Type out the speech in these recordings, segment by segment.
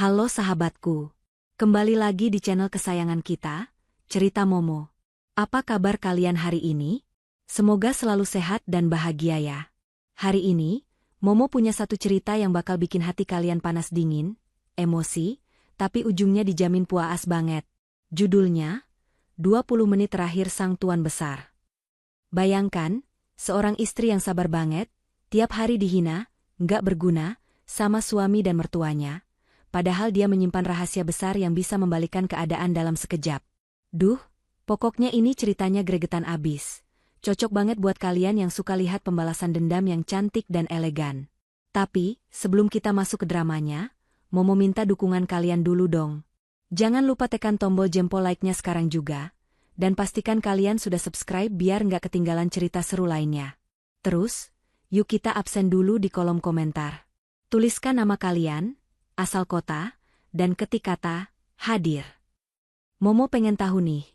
Halo sahabatku, kembali lagi di channel kesayangan kita, Cerita Momo. Apa kabar kalian hari ini? Semoga selalu sehat dan bahagia ya. Hari ini, Momo punya satu cerita yang bakal bikin hati kalian panas dingin, emosi, tapi ujungnya dijamin puas banget. Judulnya, 20 menit terakhir sang tuan besar. Bayangkan, seorang istri yang sabar banget, tiap hari dihina, nggak berguna, sama suami dan mertuanya. Padahal dia menyimpan rahasia besar yang bisa membalikan keadaan dalam sekejap. Duh, pokoknya ini ceritanya gregetan abis. Cocok banget buat kalian yang suka lihat pembalasan dendam yang cantik dan elegan. Tapi, sebelum kita masuk ke dramanya, Momo minta dukungan kalian dulu dong. Jangan lupa tekan tombol jempol like-nya sekarang juga, dan pastikan kalian sudah subscribe biar nggak ketinggalan cerita seru lainnya. Terus, yuk kita absen dulu di kolom komentar. Tuliskan nama kalian, asal kota, dan ketik kata, hadir. Momo pengen tahu nih,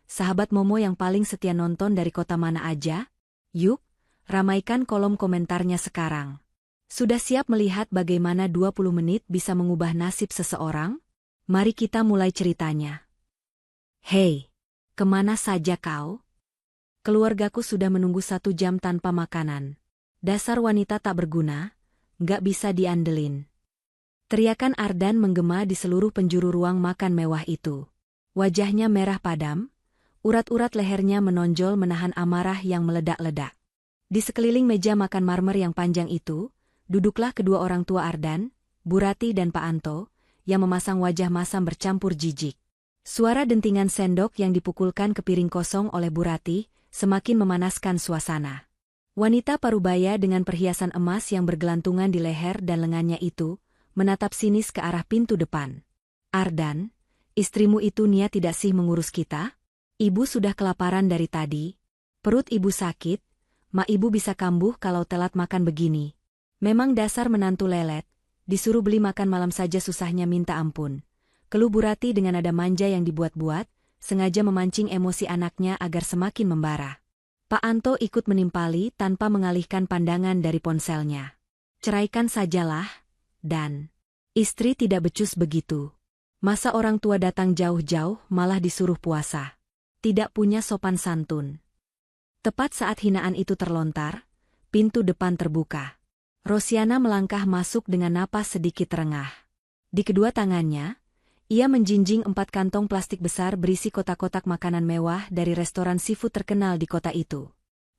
sahabat Momo yang paling setia nonton dari kota mana aja? Yuk, ramaikan kolom komentarnya sekarang. Sudah siap melihat bagaimana 20 menit bisa mengubah nasib seseorang? Mari kita mulai ceritanya. Hei, kemana saja kau? Keluargaku sudah menunggu 1 jam tanpa makanan. Dasar wanita tak berguna, nggak bisa diandelin. Teriakan Ardan menggema di seluruh penjuru ruang makan mewah itu. Wajahnya merah padam, urat-urat lehernya menonjol menahan amarah yang meledak-ledak. Di sekeliling meja makan marmer yang panjang itu, duduklah kedua orang tua Ardan, Bu Rati dan Pak Anto, yang memasang wajah masam bercampur jijik. Suara dentingan sendok yang dipukulkan ke piring kosong oleh Bu Rati semakin memanaskan suasana. Wanita parubaya dengan perhiasan emas yang bergelantungan di leher dan lengannya itu, menatap sinis ke arah pintu depan. Ardan, istrimu itu niat tidak sih mengurus kita? Ibu sudah kelaparan dari tadi. Perut ibu sakit, mak ibu bisa kambuh kalau telat makan begini. Memang dasar menantu lelet, disuruh beli makan malam saja susahnya minta ampun. Keluh Bu Rati dengan nada manja yang dibuat-buat, sengaja memancing emosi anaknya agar semakin membara. Pak Anto ikut menimpali tanpa mengalihkan pandangan dari ponselnya. Ceraikan sajalah. Dan istri tidak becus begitu. Masa orang tua datang jauh-jauh malah disuruh puasa. Tidak punya sopan santun. Tepat saat hinaan itu terlontar, pintu depan terbuka. Rosiana melangkah masuk dengan napas sedikit terengah. Di kedua tangannya, ia menjinjing 4 kantong plastik besar berisi kotak-kotak makanan mewah dari restoran seafood terkenal di kota itu.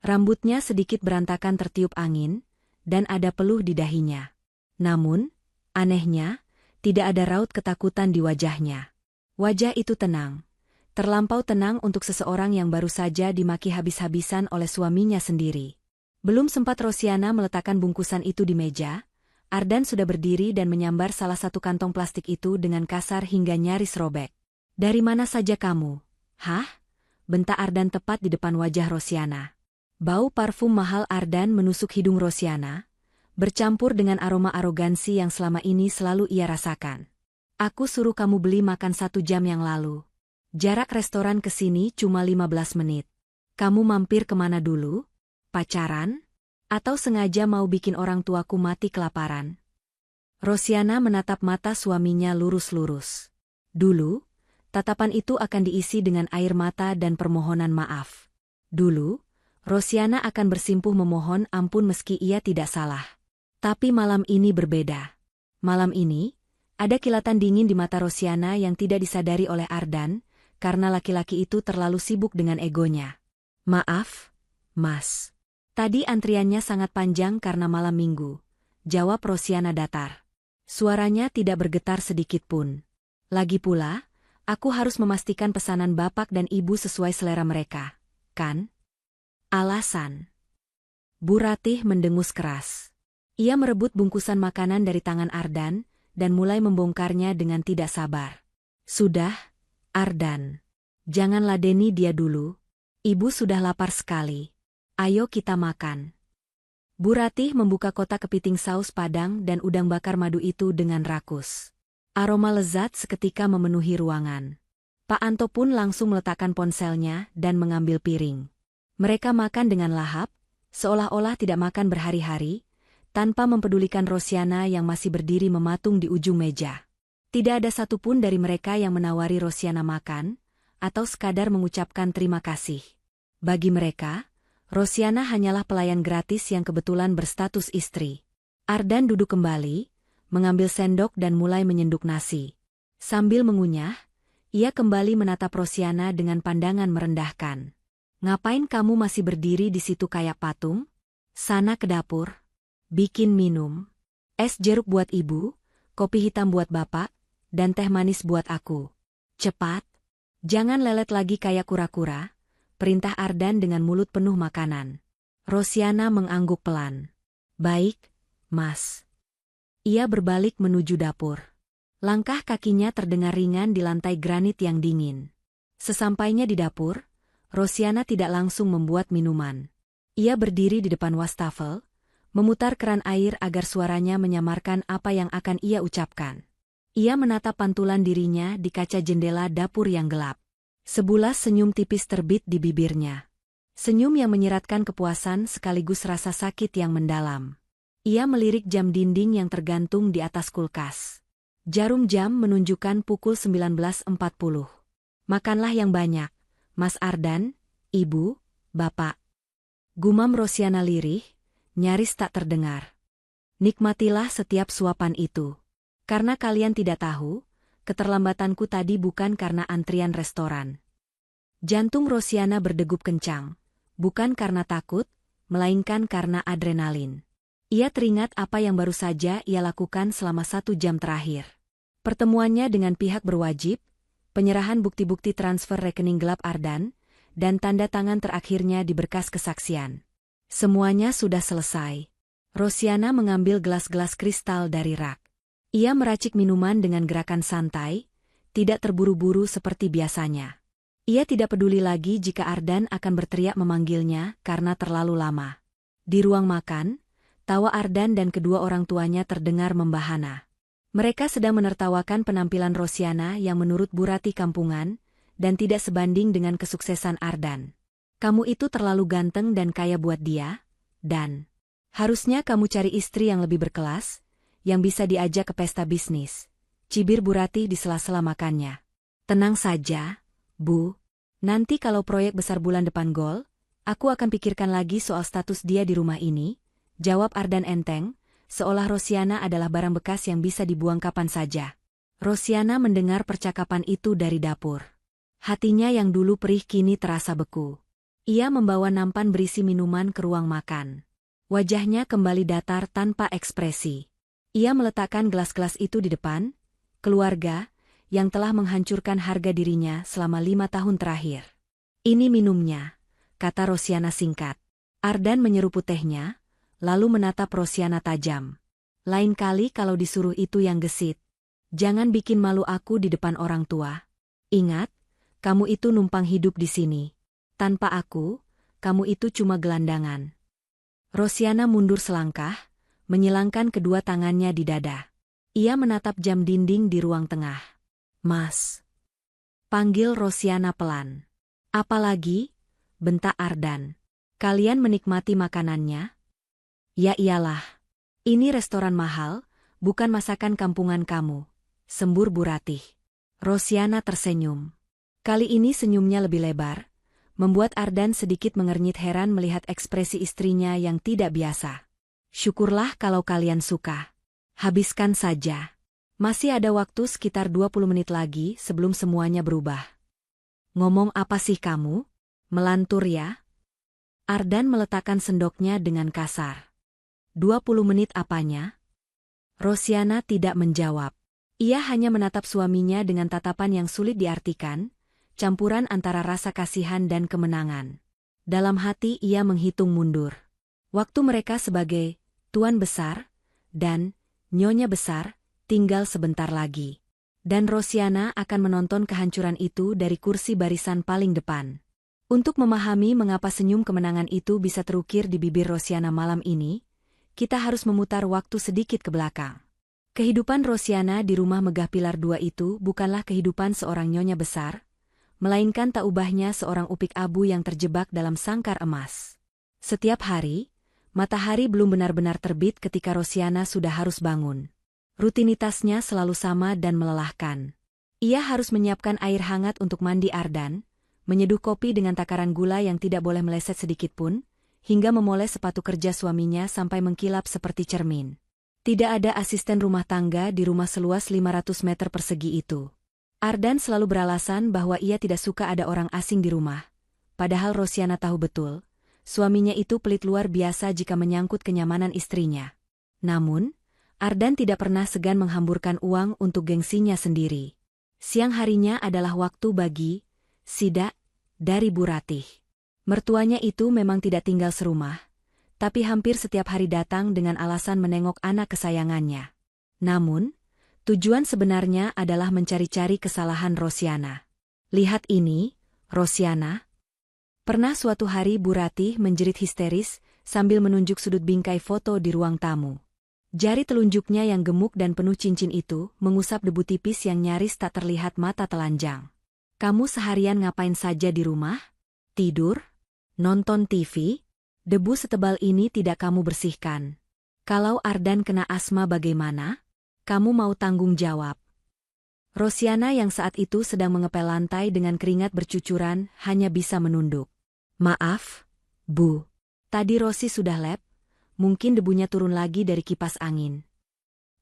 Rambutnya sedikit berantakan tertiup angin, dan ada peluh di dahinya. Namun, anehnya, tidak ada raut ketakutan di wajahnya. Wajah itu tenang. Terlampau tenang untuk seseorang yang baru saja dimaki habis-habisan oleh suaminya sendiri. Belum sempat Rosiana meletakkan bungkusan itu di meja, Ardan sudah berdiri dan menyambar salah satu kantong plastik itu dengan kasar hingga nyaris robek. Dari mana saja kamu? Hah? Bentak Ardan tepat di depan wajah Rosiana. Bau parfum mahal Ardan menusuk hidung Rosiana, bercampur dengan aroma arogansi yang selama ini selalu ia rasakan. Aku suruh kamu beli makan 1 jam yang lalu. Jarak restoran ke sini cuma 15 menit. Kamu mampir kemana dulu? Pacaran? Atau sengaja mau bikin orang tuaku mati kelaparan? Rosiana menatap mata suaminya lurus-lurus. Dulu, tatapan itu akan diisi dengan air mata dan permohonan maaf. Dulu, Rosiana akan bersimpuh memohon ampun meski ia tidak salah. Tapi malam ini berbeda. Malam ini, ada kilatan dingin di mata Rosiana yang tidak disadari oleh Ardan, karena laki-laki itu terlalu sibuk dengan egonya. Maaf, Mas. Tadi antriannya sangat panjang karena malam minggu, jawab Rosiana datar. Suaranya tidak bergetar sedikit pun. Lagi pula, aku harus memastikan pesanan bapak dan ibu sesuai selera mereka, kan? Alasan. Bu Ratih mendengus keras. Ia merebut bungkusan makanan dari tangan Ardan, dan mulai membongkarnya dengan tidak sabar. Sudah, Ardan. Jangan ladeni dia dulu. Ibu sudah lapar sekali. Ayo kita makan. Bu Ratih membuka kotak kepiting saus padang dan udang bakar madu itu dengan rakus. Aroma lezat seketika memenuhi ruangan. Pak Anto pun langsung meletakkan ponselnya dan mengambil piring. Mereka makan dengan lahap, seolah-olah tidak makan berhari-hari, tanpa mempedulikan Rosiana yang masih berdiri mematung di ujung meja. Tidak ada satupun dari mereka yang menawari Rosiana makan, atau sekadar mengucapkan terima kasih. Bagi mereka, Rosiana hanyalah pelayan gratis yang kebetulan berstatus istri. Ardan duduk kembali, mengambil sendok dan mulai menyenduk nasi. Sambil mengunyah, ia kembali menatap Rosiana dengan pandangan merendahkan. "Ngapain kamu masih berdiri di situ kayak patung? Sana ke dapur. Bikin minum. Es jeruk buat ibu, kopi hitam buat bapak, dan teh manis buat aku. Cepat. Jangan lelet lagi kayak kura-kura," perintah Ardan dengan mulut penuh makanan. Rosiana mengangguk pelan. "Baik, Mas." Ia berbalik menuju dapur. Langkah kakinya terdengar ringan di lantai granit yang dingin. Sesampainya di dapur, Rosiana tidak langsung membuat minuman. Ia berdiri di depan wastafel, memutar keran air agar suaranya menyamarkan apa yang akan ia ucapkan. Ia menatap pantulan dirinya di kaca jendela dapur yang gelap. Sebulas senyum tipis terbit di bibirnya. Senyum yang menyiratkan kepuasan sekaligus rasa sakit yang mendalam. Ia melirik jam dinding yang tergantung di atas kulkas. Jarum jam menunjukkan pukul 19.40. "Makanlah yang banyak, Mas Ardan, Ibu, Bapak," gumam Rosiana lirih, nyaris tak terdengar. "Nikmatilah setiap suapan itu. Karena kalian tidak tahu, keterlambatanku tadi bukan karena antrian restoran." Jantung Rosiana berdegup kencang, bukan karena takut, melainkan karena adrenalin. Ia teringat apa yang baru saja ia lakukan selama 1 jam terakhir. Pertemuannya dengan pihak berwajib, penyerahan bukti-bukti transfer rekening gelap Ardan, dan tanda tangan terakhirnya di berkas kesaksian. Semuanya sudah selesai. Rosiana mengambil gelas-gelas kristal dari rak. Ia meracik minuman dengan gerakan santai, tidak terburu-buru seperti biasanya. Ia tidak peduli lagi jika Ardan akan berteriak memanggilnya karena terlalu lama. Di ruang makan, tawa Ardan dan kedua orang tuanya terdengar membahana. Mereka sedang menertawakan penampilan Rosiana yang menurut Bu Rati kampungan, dan tidak sebanding dengan kesuksesan Ardan. "Kamu itu terlalu ganteng dan kaya buat dia, dan harusnya kamu cari istri yang lebih berkelas, yang bisa diajak ke pesta bisnis," cibir Bu Rati di sela-sela makannya. "Tenang saja, Bu. Nanti kalau proyek besar bulan depan gol, aku akan pikirkan lagi soal status dia di rumah ini," jawab Ardan enteng, seolah Rosiana adalah barang bekas yang bisa dibuang kapan saja. Rosiana mendengar percakapan itu dari dapur. Hatinya yang dulu perih kini terasa beku. Ia membawa nampan berisi minuman ke ruang makan. Wajahnya kembali datar tanpa ekspresi. Ia meletakkan gelas-gelas itu di depan keluarga yang telah menghancurkan harga dirinya selama 5 tahun terakhir. "Ini minumnya," kata Rosiana singkat. Ardan menyeruput tehnya, lalu menatap Rosiana tajam. "Lain kali kalau disuruh itu yang gesit. Jangan bikin malu aku di depan orang tua. Ingat, kamu itu numpang hidup di sini. Tanpa aku, kamu itu cuma gelandangan." Rosiana mundur selangkah, menyilangkan kedua tangannya di dada. Ia menatap jam dinding di ruang tengah. "Mas," panggil Rosiana pelan. "Apalagi?" bentak Ardan. "Kalian menikmati makanannya?" "Ya iyalah. Ini restoran mahal, bukan masakan kampungan kamu," sembur Bu Ratih. Rosiana tersenyum. Kali ini senyumnya lebih lebar, membuat Ardan sedikit mengernyit heran melihat ekspresi istrinya yang tidak biasa. "Syukurlah kalau kalian suka. Habiskan saja. Masih ada waktu sekitar 20 menit lagi sebelum semuanya berubah." "Ngomong apa sih kamu? Melantur ya?" Ardan meletakkan sendoknya dengan kasar. 20 menit apanya?" Rosiana tidak menjawab. Ia hanya menatap suaminya dengan tatapan yang sulit diartikan, campuran antara rasa kasihan dan kemenangan. Dalam hati ia menghitung mundur. Waktu mereka sebagai tuan besar dan nyonya besar tinggal sebentar lagi. Dan Rosiana akan menonton kehancuran itu dari kursi barisan paling depan. Untuk memahami mengapa senyum kemenangan itu bisa terukir di bibir Rosiana malam ini, kita harus memutar waktu sedikit ke belakang. Kehidupan Rosiana di rumah megah Pilar 2 itu bukanlah kehidupan seorang nyonya besar, melainkan tak ubahnya seorang upik abu yang terjebak dalam sangkar emas. Setiap hari, matahari belum benar-benar terbit ketika Rosiana sudah harus bangun. Rutinitasnya selalu sama dan melelahkan. Ia harus menyiapkan air hangat untuk mandi Ardan, menyeduh kopi dengan takaran gula yang tidak boleh meleset sedikitpun, hingga memoles sepatu kerja suaminya sampai mengkilap seperti cermin. Tidak ada asisten rumah tangga di rumah seluas 500 meter persegi itu. Ardan selalu beralasan bahwa ia tidak suka ada orang asing di rumah. Padahal Rosiana tahu betul, suaminya itu pelit luar biasa jika menyangkut kenyamanan istrinya. Namun, Ardan tidak pernah segan menghamburkan uang untuk gengsinya sendiri. Siang harinya adalah waktu bagi sidak dari Bu Ratih. Mertuanya itu memang tidak tinggal serumah, tapi hampir setiap hari datang dengan alasan menengok anak kesayangannya. Namun, tujuan sebenarnya adalah mencari-cari kesalahan Rosiana. Lihat ini, Rosiana. Pernah suatu hari Bu Ratih menjerit histeris sambil menunjuk sudut bingkai foto di ruang tamu. Jari telunjuknya yang gemuk dan penuh cincin itu mengusap debu tipis yang nyaris tak terlihat mata telanjang. Kamu seharian ngapain saja di rumah? Tidur? Nonton TV? Debu setebal ini tidak kamu bersihkan. Kalau Ardan kena asma bagaimana? Kamu mau tanggung jawab? Rosiana yang saat itu sedang mengepel lantai dengan keringat bercucuran hanya bisa menunduk. Maaf, Bu. Tadi Rosi sudah lab, mungkin debunya turun lagi dari kipas angin.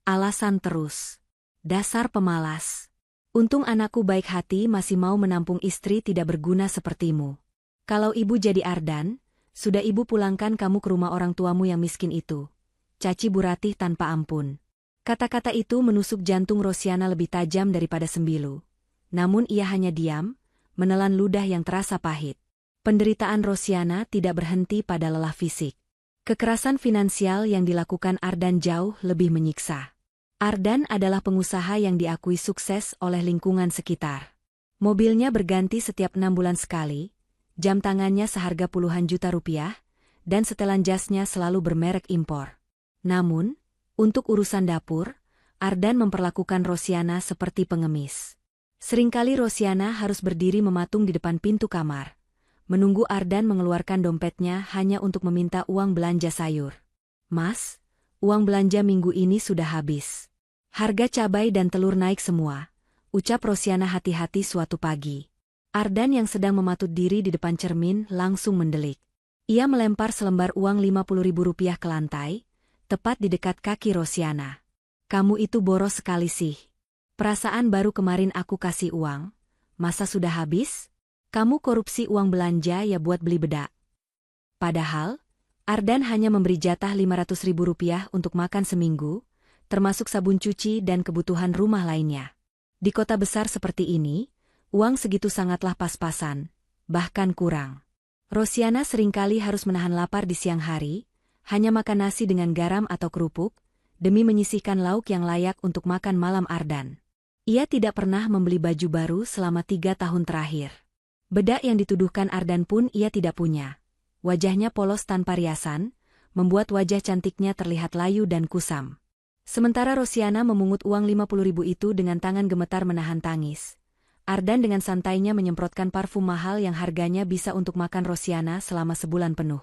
Alasan terus. Dasar pemalas. Untung anakku baik hati masih mau menampung istri tidak berguna sepertimu. Kalau ibu jadi Ardan, sudah ibu pulangkan kamu ke rumah orang tuamu yang miskin itu. Caci Bu Ratih tanpa ampun. Kata-kata itu menusuk jantung Rosiana lebih tajam daripada sembilu. Namun ia hanya diam, menelan ludah yang terasa pahit. Penderitaan Rosiana tidak berhenti pada lelah fisik. Kekerasan finansial yang dilakukan Ardan jauh lebih menyiksa. Ardan adalah pengusaha yang diakui sukses oleh lingkungan sekitar. Mobilnya berganti setiap 6 bulan sekali, jam tangannya seharga puluhan juta rupiah, dan setelan jasnya selalu bermerek impor. Namun, untuk urusan dapur, Ardan memperlakukan Rosiana seperti pengemis. Seringkali Rosiana harus berdiri mematung di depan pintu kamar, menunggu Ardan mengeluarkan dompetnya hanya untuk meminta uang belanja sayur. Mas, uang belanja minggu ini sudah habis. Harga cabai dan telur naik semua, ucap Rosiana hati-hati suatu pagi. Ardan yang sedang mematut diri di depan cermin langsung mendelik. Ia melempar selembar uang Rp50.000 ke lantai, tepat di dekat kaki Rosiana. Kamu itu boros sekali sih. Perasaan baru kemarin aku kasih uang, masa sudah habis? Kamu korupsi uang belanja ya buat beli bedak. Padahal, Ardan hanya memberi jatah Rp500.000 untuk makan seminggu, termasuk sabun cuci dan kebutuhan rumah lainnya. Di kota besar seperti ini, uang segitu sangatlah pas-pasan, bahkan kurang. Rosiana seringkali harus menahan lapar di siang hari, hanya makan nasi dengan garam atau kerupuk, demi menyisihkan lauk yang layak untuk makan malam Ardan. Ia tidak pernah membeli baju baru selama 3 tahun terakhir. Bedak yang dituduhkan Ardan pun ia tidak punya. Wajahnya polos tanpa riasan, membuat wajah cantiknya terlihat layu dan kusam. Sementara Rosiana memungut uang Rp50.000 itu dengan tangan gemetar menahan tangis. Ardan dengan santainya menyemprotkan parfum mahal yang harganya bisa untuk makan Rosiana selama sebulan penuh.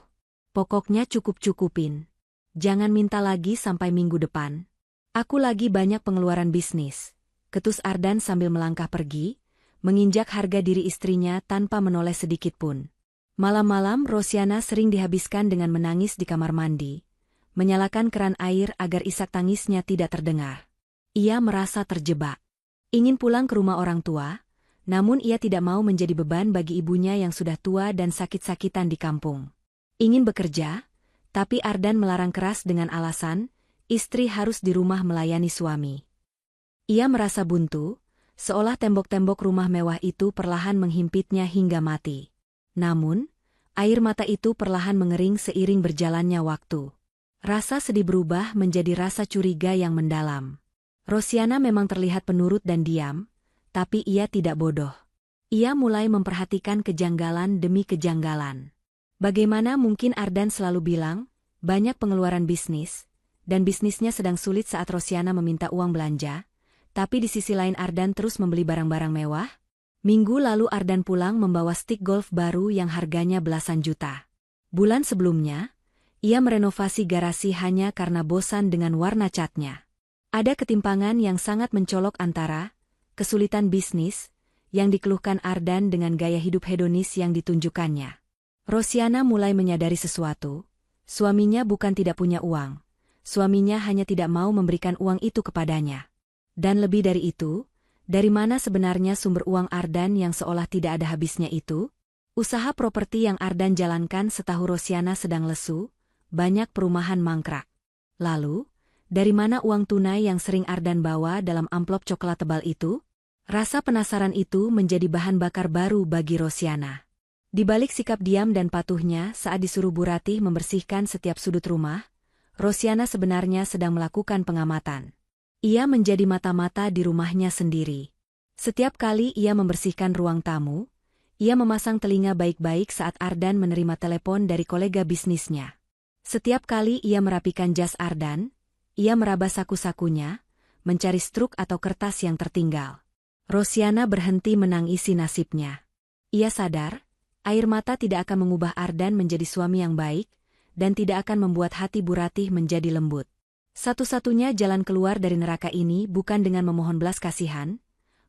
Pokoknya cukup-cukupin. Jangan minta lagi sampai minggu depan. Aku lagi banyak pengeluaran bisnis. Ketus Ardan sambil melangkah pergi, menginjak harga diri istrinya tanpa menoleh sedikit pun. Malam-malam Rosiana sering dihabiskan dengan menangis di kamar mandi, menyalakan keran air agar isak tangisnya tidak terdengar. Ia merasa terjebak. Ingin pulang ke rumah orang tua, namun ia tidak mau menjadi beban bagi ibunya yang sudah tua dan sakit-sakitan di kampung. Ingin bekerja, tapi Ardan melarang keras dengan alasan, istri harus di rumah melayani suami. Ia merasa buntu, seolah tembok-tembok rumah mewah itu perlahan menghimpitnya hingga mati. Namun, air mata itu perlahan mengering seiring berjalannya waktu. Rasa sedih berubah menjadi rasa curiga yang mendalam. Rosiana memang terlihat penurut dan diam, tapi ia tidak bodoh. Ia mulai memperhatikan kejanggalan demi kejanggalan. Bagaimana mungkin Ardan selalu bilang, banyak pengeluaran bisnis, dan bisnisnya sedang sulit saat Rosiana meminta uang belanja, tapi di sisi lain Ardan terus membeli barang-barang mewah? Minggu lalu Ardan pulang membawa stik golf baru yang harganya belasan juta. Bulan sebelumnya, ia merenovasi garasi hanya karena bosan dengan warna catnya. Ada ketimpangan yang sangat mencolok antara kesulitan bisnis yang dikeluhkan Ardan dengan gaya hidup hedonis yang ditunjukkannya. Rosiana mulai menyadari sesuatu. Suaminya bukan tidak punya uang. Suaminya hanya tidak mau memberikan uang itu kepadanya. Dan lebih dari itu, dari mana sebenarnya sumber uang Ardan yang seolah tidak ada habisnya itu? Usaha properti yang Ardan jalankan setahu Rosiana sedang lesu, banyak perumahan mangkrak. Lalu, dari mana uang tunai yang sering Ardan bawa dalam amplop coklat tebal itu? Rasa penasaran itu menjadi bahan bakar baru bagi Rosiana. Di balik sikap diam dan patuhnya saat disuruh Bu Ratih membersihkan setiap sudut rumah, Rosiana sebenarnya sedang melakukan pengamatan. Ia menjadi mata-mata di rumahnya sendiri. Setiap kali ia membersihkan ruang tamu, ia memasang telinga baik-baik saat Ardan menerima telepon dari kolega bisnisnya. Setiap kali ia merapikan jas Ardan, ia meraba saku-sakunya, mencari struk atau kertas yang tertinggal. Rosiana berhenti menangisi nasibnya. Ia sadar, air mata tidak akan mengubah Ardan menjadi suami yang baik, dan tidak akan membuat hati Bu Ratih menjadi lembut. Satu-satunya jalan keluar dari neraka ini bukan dengan memohon belas kasihan,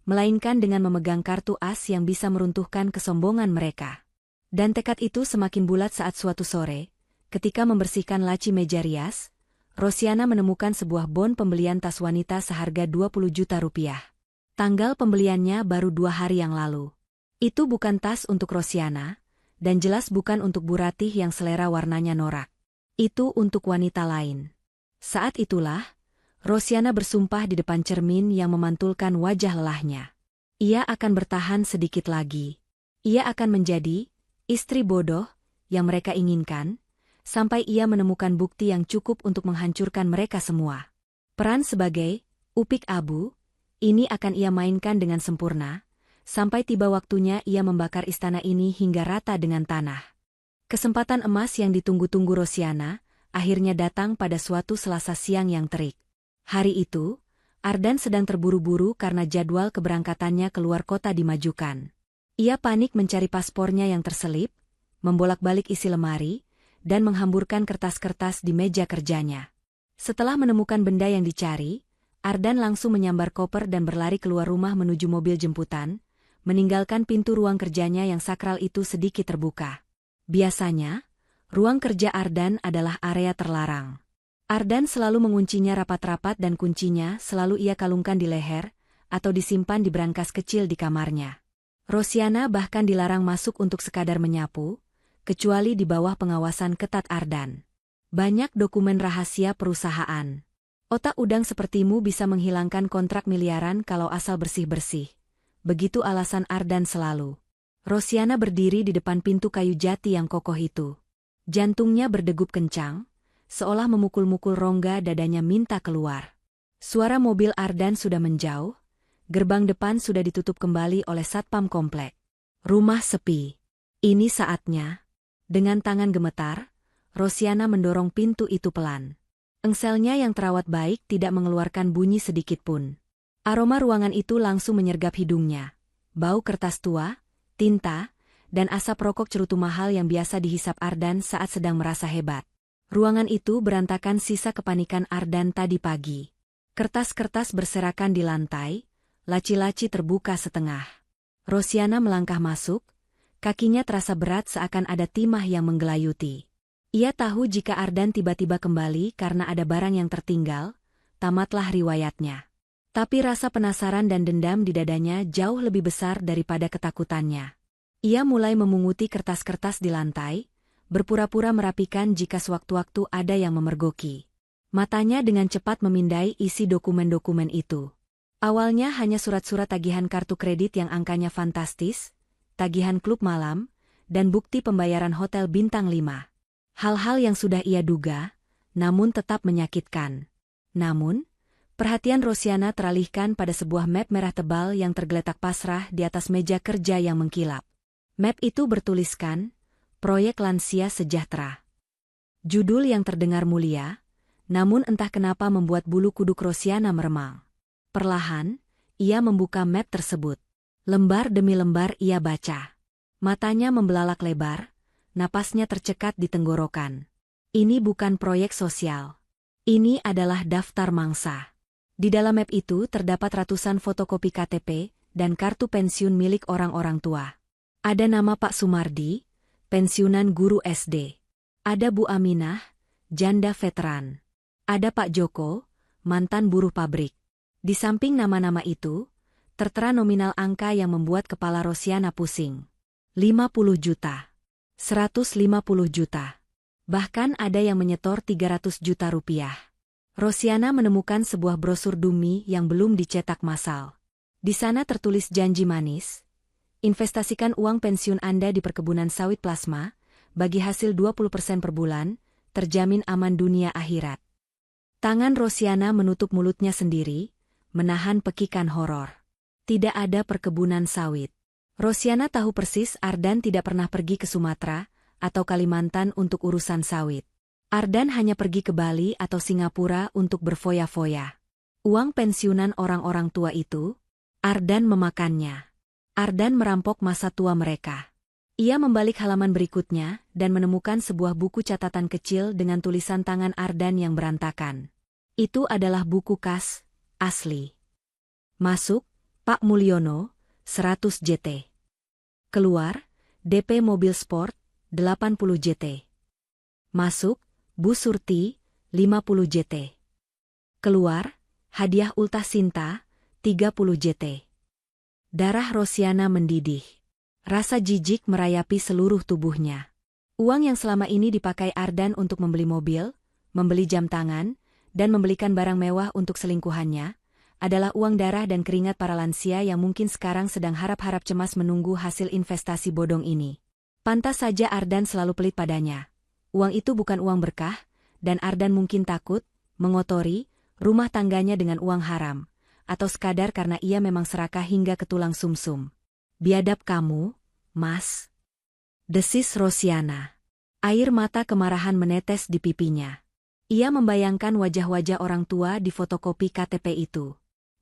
melainkan dengan memegang kartu as yang bisa meruntuhkan kesombongan mereka. Dan tekad itu semakin bulat saat suatu sore, ketika membersihkan laci meja rias, Rosiana menemukan sebuah bon pembelian tas wanita seharga 20 juta rupiah. Tanggal pembeliannya baru 2 hari yang lalu. Itu bukan tas untuk Rosiana, dan jelas bukan untuk Bu Ratih yang selera warnanya norak. Itu untuk wanita lain. Saat itulah, Rosiana bersumpah di depan cermin yang memantulkan wajah lelahnya. Ia akan bertahan sedikit lagi. Ia akan menjadi istri bodoh yang mereka inginkan, sampai ia menemukan bukti yang cukup untuk menghancurkan mereka semua. Peran sebagai upik abu, ini akan ia mainkan dengan sempurna, sampai tiba waktunya ia membakar istana ini hingga rata dengan tanah. Kesempatan emas yang ditunggu-tunggu Rosiana, akhirnya datang pada suatu Selasa siang yang terik. Hari itu, Ardan sedang terburu-buru karena jadwal keberangkatannya keluar kota dimajukan. Ia panik mencari paspornya yang terselip, membolak-balik isi lemari, dan menghamburkan kertas-kertas di meja kerjanya. Setelah menemukan benda yang dicari, Ardan langsung menyambar koper dan berlari keluar rumah menuju mobil jemputan, meninggalkan pintu ruang kerjanya yang sakral itu sedikit terbuka. Biasanya, ruang kerja Ardan adalah area terlarang. Ardan selalu menguncinya rapat-rapat dan kuncinya selalu ia kalungkan di leher, atau disimpan di brankas kecil di kamarnya. Rosiana bahkan dilarang masuk untuk sekadar menyapu, kecuali di bawah pengawasan ketat Ardan. Banyak dokumen rahasia perusahaan. Otak udang sepertimu bisa menghilangkan kontrak miliaran kalau asal bersih-bersih. Begitu alasan Ardan selalu. Rosiana berdiri di depan pintu kayu jati yang kokoh itu. Jantungnya berdegup kencang, seolah memukul-mukul rongga dadanya minta keluar. Suara mobil Ardan sudah menjauh, gerbang depan sudah ditutup kembali oleh satpam komplek. Rumah sepi. Ini saatnya. Dengan tangan gemetar, Rosiana mendorong pintu itu pelan. Engselnya yang terawat baik tidak mengeluarkan bunyi sedikit pun. Aroma ruangan itu langsung menyergap hidungnya. Bau kertas tua, tinta, dan asap rokok cerutu mahal yang biasa dihisap Ardan saat sedang merasa hebat. Ruangan itu berantakan sisa kepanikan Ardan tadi pagi. Kertas-kertas berserakan di lantai, laci-laci terbuka setengah. Rosiana melangkah masuk, kakinya terasa berat seakan ada timah yang menggelayuti. Ia tahu jika Ardan tiba-tiba kembali karena ada barang yang tertinggal, tamatlah riwayatnya. Tapi rasa penasaran dan dendam di dadanya jauh lebih besar daripada ketakutannya. Ia mulai memunguti kertas-kertas di lantai, berpura-pura merapikan jika sewaktu-waktu ada yang memergoki. Matanya dengan cepat memindai isi dokumen-dokumen itu. Awalnya hanya surat-surat tagihan kartu kredit yang angkanya fantastis, tagihan klub malam, dan bukti pembayaran hotel bintang 5. Hal-hal yang sudah ia duga, namun tetap menyakitkan. Namun, perhatian Rosiana teralihkan pada sebuah map merah tebal yang tergeletak pasrah di atas meja kerja yang mengkilap. Map itu bertuliskan, Proyek Lansia Sejahtera. Judul yang terdengar mulia, namun entah kenapa membuat bulu kuduk Rosiana meremang. Perlahan, ia membuka map tersebut. Lembar demi lembar ia baca. Matanya membelalak lebar, napasnya tercekat di tenggorokan. Ini bukan proyek sosial. Ini adalah daftar mangsa. Di dalam map itu terdapat ratusan fotokopi KTP dan kartu pensiun milik orang-orang tua. Ada nama Pak Sumardi, pensiunan guru SD. Ada Bu Aminah, janda veteran. Ada Pak Joko, mantan buruh pabrik. Di samping nama-nama itu, tertera nominal angka yang membuat kepala Rosiana pusing. 50 juta. 150 juta. Bahkan ada yang menyetor 300 juta rupiah. Rosiana menemukan sebuah brosur Dumi yang belum dicetak massal. Di sana tertulis janji manis. Investasikan uang pensiun Anda di perkebunan sawit plasma, bagi hasil 20% per bulan, terjamin aman dunia akhirat. Tangan Rosiana menutup mulutnya sendiri, menahan pekikan horor. Tidak ada perkebunan sawit. Rosiana tahu persis Ardan tidak pernah pergi ke Sumatera atau Kalimantan untuk urusan sawit. Ardan hanya pergi ke Bali atau Singapura untuk berfoya-foya. Uang pensiunan orang-orang tua itu, Ardan memakannya. Ardan merampok masa tua mereka. Ia membalik halaman berikutnya dan menemukan sebuah buku catatan kecil dengan tulisan tangan Ardan yang berantakan. Itu adalah buku kas, asli. Masuk, Pak Mulyono, 100 JT. Keluar, DP mobil sport, 80 JT. Masuk, Bu Surti, 50 JT. Keluar, hadiah ultah Sinta, 30 JT. Darah Rosiana mendidih. Rasa jijik merayapi seluruh tubuhnya. Uang yang selama ini dipakai Ardan untuk membeli mobil, membeli jam tangan, dan membelikan barang mewah untuk selingkuhannya, adalah uang darah dan keringat para lansia yang mungkin sekarang sedang harap-harap cemas menunggu hasil investasi bodong ini. Pantas saja Ardan selalu pelit padanya. Uang itu bukan uang berkah, dan Ardan mungkin takut, mengotori, rumah tangganya dengan uang haram, atau sekadar karena ia memang serakah hingga ke tulang sumsum. Biadab kamu, Mas. Desis Rosiana. Air mata kemarahan menetes di pipinya. Ia membayangkan wajah-wajah orang tua di fotokopi KTP itu.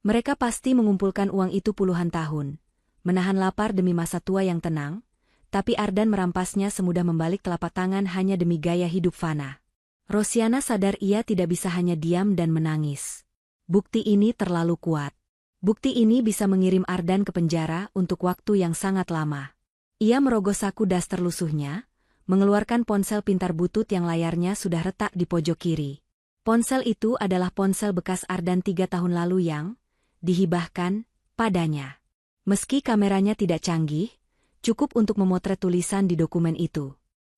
Mereka pasti mengumpulkan uang itu puluhan tahun, menahan lapar demi masa tua yang tenang, tapi Ardan merampasnya semudah membalik telapak tangan hanya demi gaya hidup fana. Rosiana sadar ia tidak bisa hanya diam dan menangis. Bukti ini terlalu kuat. Bukti ini bisa mengirim Ardan ke penjara untuk waktu yang sangat lama. Ia merogoh saku daster lusuhnya, mengeluarkan ponsel pintar butut yang layarnya sudah retak di pojok kiri. Ponsel itu adalah ponsel bekas Ardan 3 tahun lalu yang dihibahkan padanya. Meski kameranya tidak canggih, cukup untuk memotret tulisan di dokumen itu.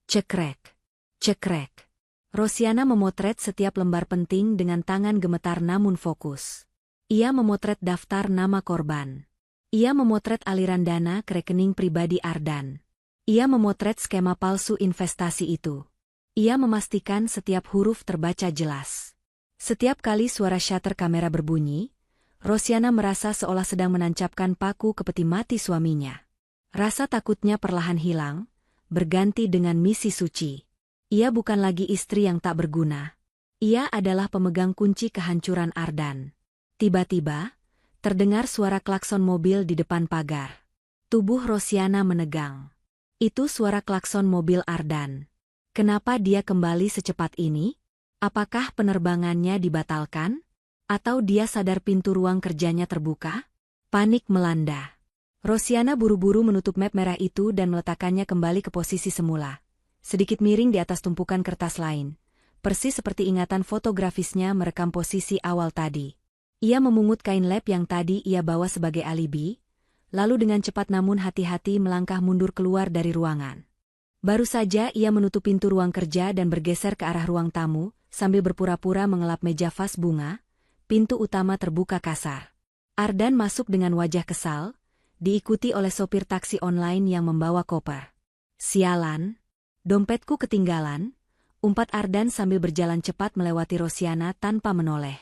Cekrek. Cekrek. Rosiana memotret setiap lembar penting dengan tangan gemetar namun fokus. Ia memotret daftar nama korban. Ia memotret aliran dana ke rekening pribadi Ardan. Ia memotret skema palsu investasi itu. Ia memastikan setiap huruf terbaca jelas. Setiap kali suara shutter kamera berbunyi, Rosiana merasa seolah sedang menancapkan paku ke peti mati suaminya. Rasa takutnya perlahan hilang, berganti dengan misi suci. Ia bukan lagi istri yang tak berguna. Ia adalah pemegang kunci kehancuran Ardan. Tiba-tiba, terdengar suara klakson mobil di depan pagar. Tubuh Rosiana menegang. Itu suara klakson mobil Ardan. Kenapa dia kembali secepat ini? Apakah penerbangannya dibatalkan? Atau dia sadar pintu ruang kerjanya terbuka? Panik melanda. Rosiana buru-buru menutup map merah itu dan meletakkannya kembali ke posisi semula. Sedikit miring di atas tumpukan kertas lain. Persis seperti ingatan fotografisnya merekam posisi awal tadi. Ia memungut kain lap yang tadi ia bawa sebagai alibi, lalu dengan cepat namun hati-hati melangkah mundur keluar dari ruangan. Baru saja ia menutup pintu ruang kerja dan bergeser ke arah ruang tamu, sambil berpura-pura mengelap meja vas bunga, pintu utama terbuka kasar. Ardan masuk dengan wajah kesal, diikuti oleh sopir taksi online yang membawa koper. Sialan, dompetku ketinggalan, umpat Ardan sambil berjalan cepat melewati Rosiana tanpa menoleh.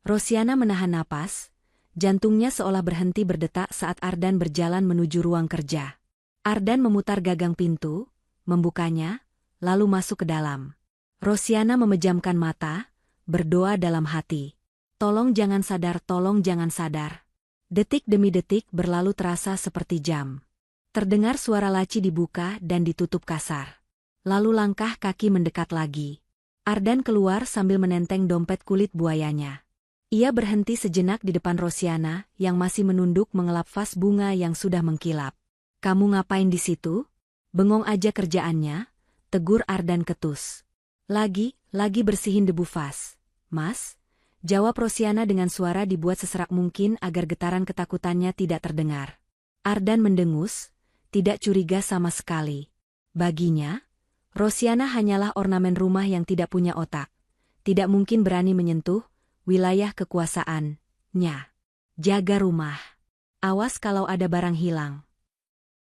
Rosiana menahan napas, jantungnya seolah berhenti berdetak saat Ardan berjalan menuju ruang kerja. Ardan memutar gagang pintu, membukanya, lalu masuk ke dalam. Rosiana memejamkan mata, berdoa dalam hati. Tolong jangan sadar, tolong jangan sadar. Detik demi detik berlalu terasa seperti jam. Terdengar suara laci dibuka dan ditutup kasar. Lalu langkah kaki mendekat lagi. Ardan keluar sambil menenteng dompet kulit buayanya. Ia berhenti sejenak di depan Rosiana yang masih menunduk mengelap vas bunga yang sudah mengkilap. "Kamu ngapain di situ? Bengong aja kerjaannya," tegur Ardan ketus. Lagi bersihin debu vas, Mas," jawab Rosiana dengan suara dibuat seserak mungkin agar getaran ketakutannya tidak terdengar. Ardan mendengus, tidak curiga sama sekali. Baginya, Rosiana hanyalah ornamen rumah yang tidak punya otak. Tidak mungkin berani menyentuh wilayah kekuasaannya. "Jaga rumah. Awas kalau ada barang hilang."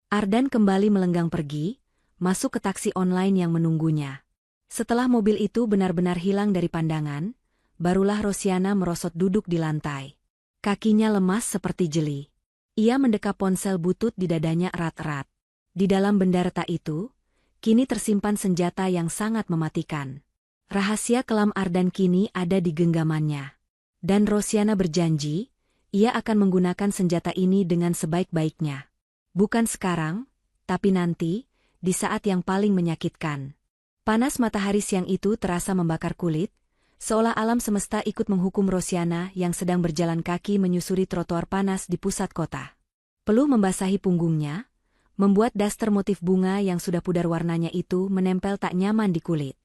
Ardan kembali melenggang pergi, masuk ke taksi online yang menunggunya. Setelah mobil itu benar-benar hilang dari pandangan, barulah Rosiana merosot duduk di lantai. Kakinya lemas seperti jeli. Ia mendekap ponsel butut di dadanya erat-erat. Di dalam benda retak itu, kini tersimpan senjata yang sangat mematikan. Rahasia kelam Ardan kini ada di genggamannya. Dan Rosiana berjanji, ia akan menggunakan senjata ini dengan sebaik-baiknya. Bukan sekarang, tapi nanti, di saat yang paling menyakitkan. Panas matahari siang itu terasa membakar kulit, seolah alam semesta ikut menghukum Rosiana yang sedang berjalan kaki menyusuri trotoar panas di pusat kota. Peluh membasahi punggungnya, membuat daster motif bunga yang sudah pudar warnanya itu menempel tak nyaman di kulit.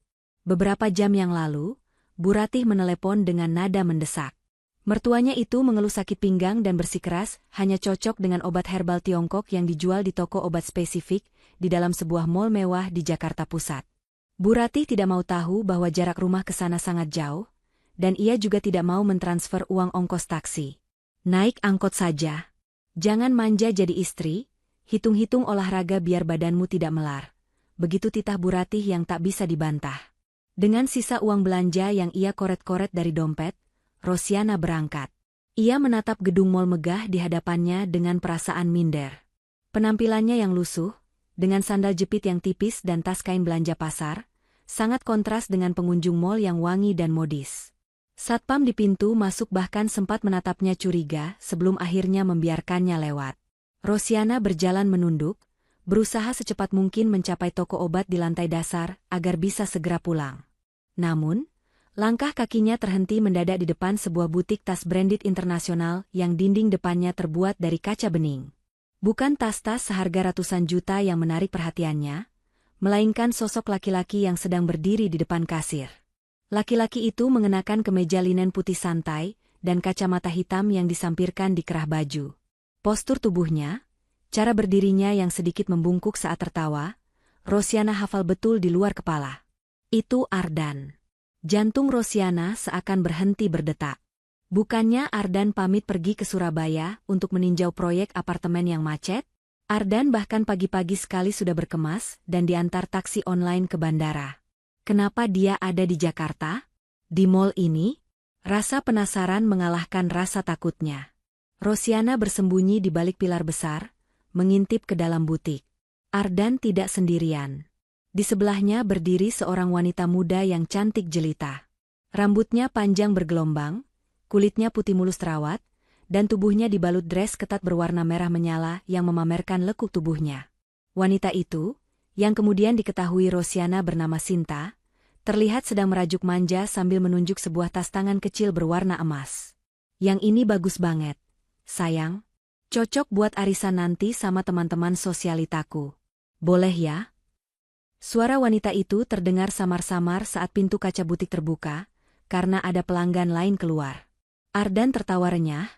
Beberapa jam yang lalu, Bu Ratih menelepon dengan nada mendesak. Mertuanya itu mengeluh sakit pinggang dan bersikeras hanya cocok dengan obat herbal Tiongkok yang dijual di toko obat spesifik di dalam sebuah mall mewah di Jakarta Pusat. Bu Ratih tidak mau tahu bahwa jarak rumah ke sana sangat jauh, dan ia juga tidak mau mentransfer uang ongkos taksi. "Naik angkot saja. Jangan manja jadi istri. Hitung-hitung olahraga biar badanmu tidak melar." Begitu titah Bu Ratih yang tak bisa dibantah. Dengan sisa uang belanja yang ia koret-koret dari dompet, Rosiana berangkat. Ia menatap gedung mal megah di hadapannya dengan perasaan minder. Penampilannya yang lusuh, dengan sandal jepit yang tipis dan tas kain belanja pasar, sangat kontras dengan pengunjung mal yang wangi dan modis. Satpam di pintu masuk bahkan sempat menatapnya curiga sebelum akhirnya membiarkannya lewat. Rosiana berjalan menunduk, berusaha secepat mungkin mencapai toko obat di lantai dasar agar bisa segera pulang. Namun, langkah kakinya terhenti mendadak di depan sebuah butik tas branded internasional yang dinding depannya terbuat dari kaca bening. Bukan tas-tas seharga ratusan juta yang menarik perhatiannya, melainkan sosok laki-laki yang sedang berdiri di depan kasir. Laki-laki itu mengenakan kemeja linen putih santai dan kacamata hitam yang disampirkan di kerah baju. Postur tubuhnya, cara berdirinya yang sedikit membungkuk saat tertawa, Rosiana hafal betul di luar kepala. Itu Ardan. Jantung Rosiana seakan berhenti berdetak. Bukannya Ardan pamit pergi ke Surabaya untuk meninjau proyek apartemen yang macet? Ardan bahkan pagi-pagi sekali sudah berkemas dan diantar taksi online ke bandara. Kenapa dia ada di Jakarta? Di mall ini? Rasa penasaran mengalahkan rasa takutnya. Rosiana bersembunyi di balik pilar besar, mengintip ke dalam butik. Ardan tidak sendirian. Di sebelahnya berdiri seorang wanita muda yang cantik jelita. Rambutnya panjang bergelombang, kulitnya putih mulus terawat, dan tubuhnya dibalut dress ketat berwarna merah menyala yang memamerkan lekuk tubuhnya. Wanita itu, yang kemudian diketahui Rosiana bernama Sinta, terlihat sedang merajuk manja sambil menunjuk sebuah tas tangan kecil berwarna emas. "Yang ini bagus banget, sayang. Cocok buat arisan nanti sama teman-teman sosialitaku. Boleh ya?" Suara wanita itu terdengar samar-samar saat pintu kaca butik terbuka, karena ada pelanggan lain keluar. Ardan tertawa renyah,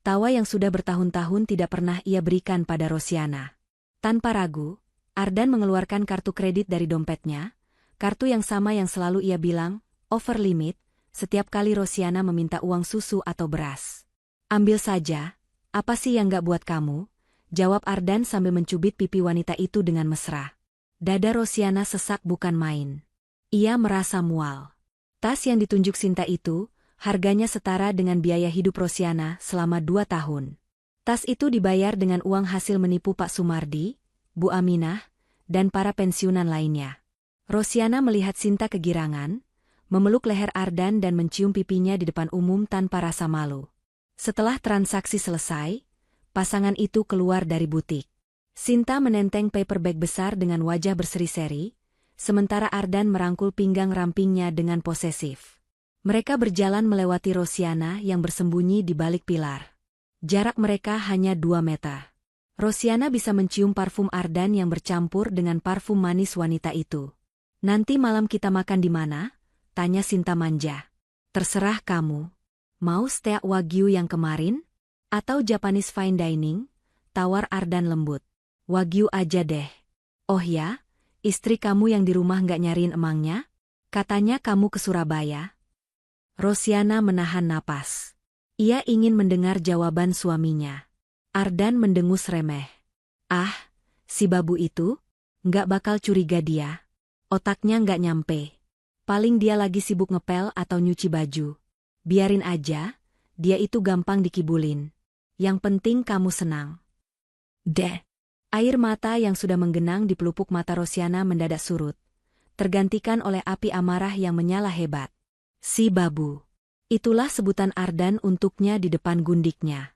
tawa yang sudah bertahun-tahun tidak pernah ia berikan pada Rosiana. Tanpa ragu, Ardan mengeluarkan kartu kredit dari dompetnya, kartu yang sama yang selalu ia bilang, over limit, setiap kali Rosiana meminta uang susu atau beras. "Ambil saja, apa sih yang gak buat kamu?" jawab Ardan sambil mencubit pipi wanita itu dengan mesra. Dada Rosiana sesak bukan main. Ia merasa mual. Tas yang ditunjuk Sinta itu, harganya setara dengan biaya hidup Rosiana selama 2 tahun. Tas itu dibayar dengan uang hasil menipu Pak Sumardi, Bu Aminah, dan para pensiunan lainnya. Rosiana melihat Sinta kegirangan, memeluk leher Ardan dan mencium pipinya di depan umum tanpa rasa malu. Setelah transaksi selesai, pasangan itu keluar dari butik. Sinta menenteng paper bag besar dengan wajah berseri-seri, sementara Ardan merangkul pinggang rampingnya dengan posesif. Mereka berjalan melewati Rosiana yang bersembunyi di balik pilar. Jarak mereka hanya 2 meter. Rosiana bisa mencium parfum Ardan yang bercampur dengan parfum manis wanita itu. "Nanti malam kita makan di mana?" tanya Sinta manja. "Terserah kamu. Mau steak wagyu yang kemarin? Atau Japanese fine dining?" tawar Ardan lembut. "Wagyu aja deh." "Oh ya? Istri kamu yang di rumah nggak nyariin emangnya? Katanya kamu ke Surabaya." Rosiana menahan napas. Ia ingin mendengar jawaban suaminya. Ardan mendengus remeh. "Ah, si babu itu? Nggak bakal curiga dia. Otaknya nggak nyampe. Paling dia lagi sibuk ngepel atau nyuci baju. Biarin aja, dia itu gampang dikibulin. Yang penting kamu senang." Deh. Air mata yang sudah menggenang di pelupuk mata Rosiana mendadak surut, tergantikan oleh api amarah yang menyala hebat. Si babu. Itulah sebutan Ardan untuknya di depan gundiknya.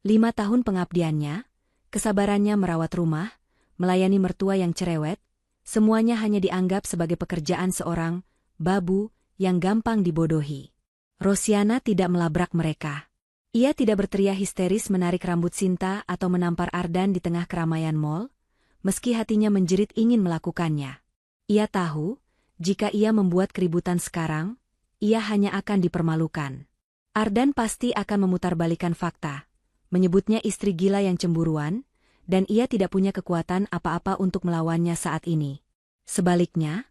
5 tahun pengabdiannya, kesabarannya merawat rumah, melayani mertua yang cerewet, semuanya hanya dianggap sebagai pekerjaan seorang babu yang gampang dibodohi. Rosiana tidak melabrak mereka. Ia tidak berteriak histeris menarik rambut Sinta atau menampar Ardan di tengah keramaian mall, meski hatinya menjerit ingin melakukannya. Ia tahu, jika ia membuat keributan sekarang, ia hanya akan dipermalukan. Ardan pasti akan memutarbalikkan fakta, menyebutnya istri gila yang cemburuan, dan ia tidak punya kekuatan apa-apa untuk melawannya saat ini. Sebaliknya,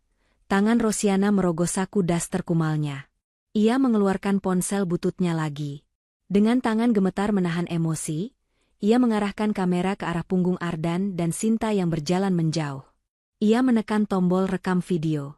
tangan Rosiana merogoh saku daster kumalnya. Ia mengeluarkan ponsel bututnya lagi. Dengan tangan gemetar menahan emosi, ia mengarahkan kamera ke arah punggung Ardan dan Sinta yang berjalan menjauh. Ia menekan tombol rekam video.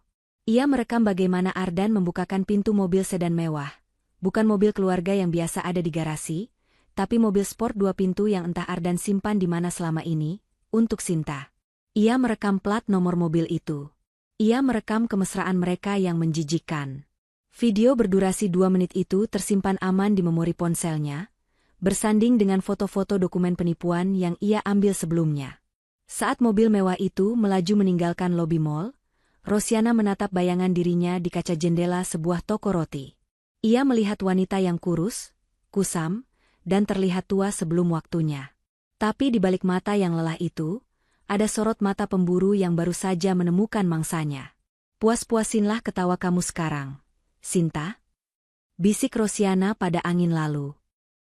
Ia merekam bagaimana Ardan membukakan pintu mobil sedan mewah. Bukan mobil keluarga yang biasa ada di garasi, tapi mobil sport 2 pintu yang entah Ardan simpan di mana selama ini, untuk Sinta. Ia merekam plat nomor mobil itu. Ia merekam kemesraan mereka yang menjijikkan. Video berdurasi 2 menit itu tersimpan aman di memori ponselnya, bersanding dengan foto-foto dokumen penipuan yang ia ambil sebelumnya. Saat mobil mewah itu melaju meninggalkan lobi mall, Rosiana menatap bayangan dirinya di kaca jendela sebuah toko roti. Ia melihat wanita yang kurus, kusam, dan terlihat tua sebelum waktunya. Tapi di balik mata yang lelah itu, ada sorot mata pemburu yang baru saja menemukan mangsanya. "Puas-puasinlah ketawa kamu sekarang, Sinta," bisik Rosiana pada angin lalu.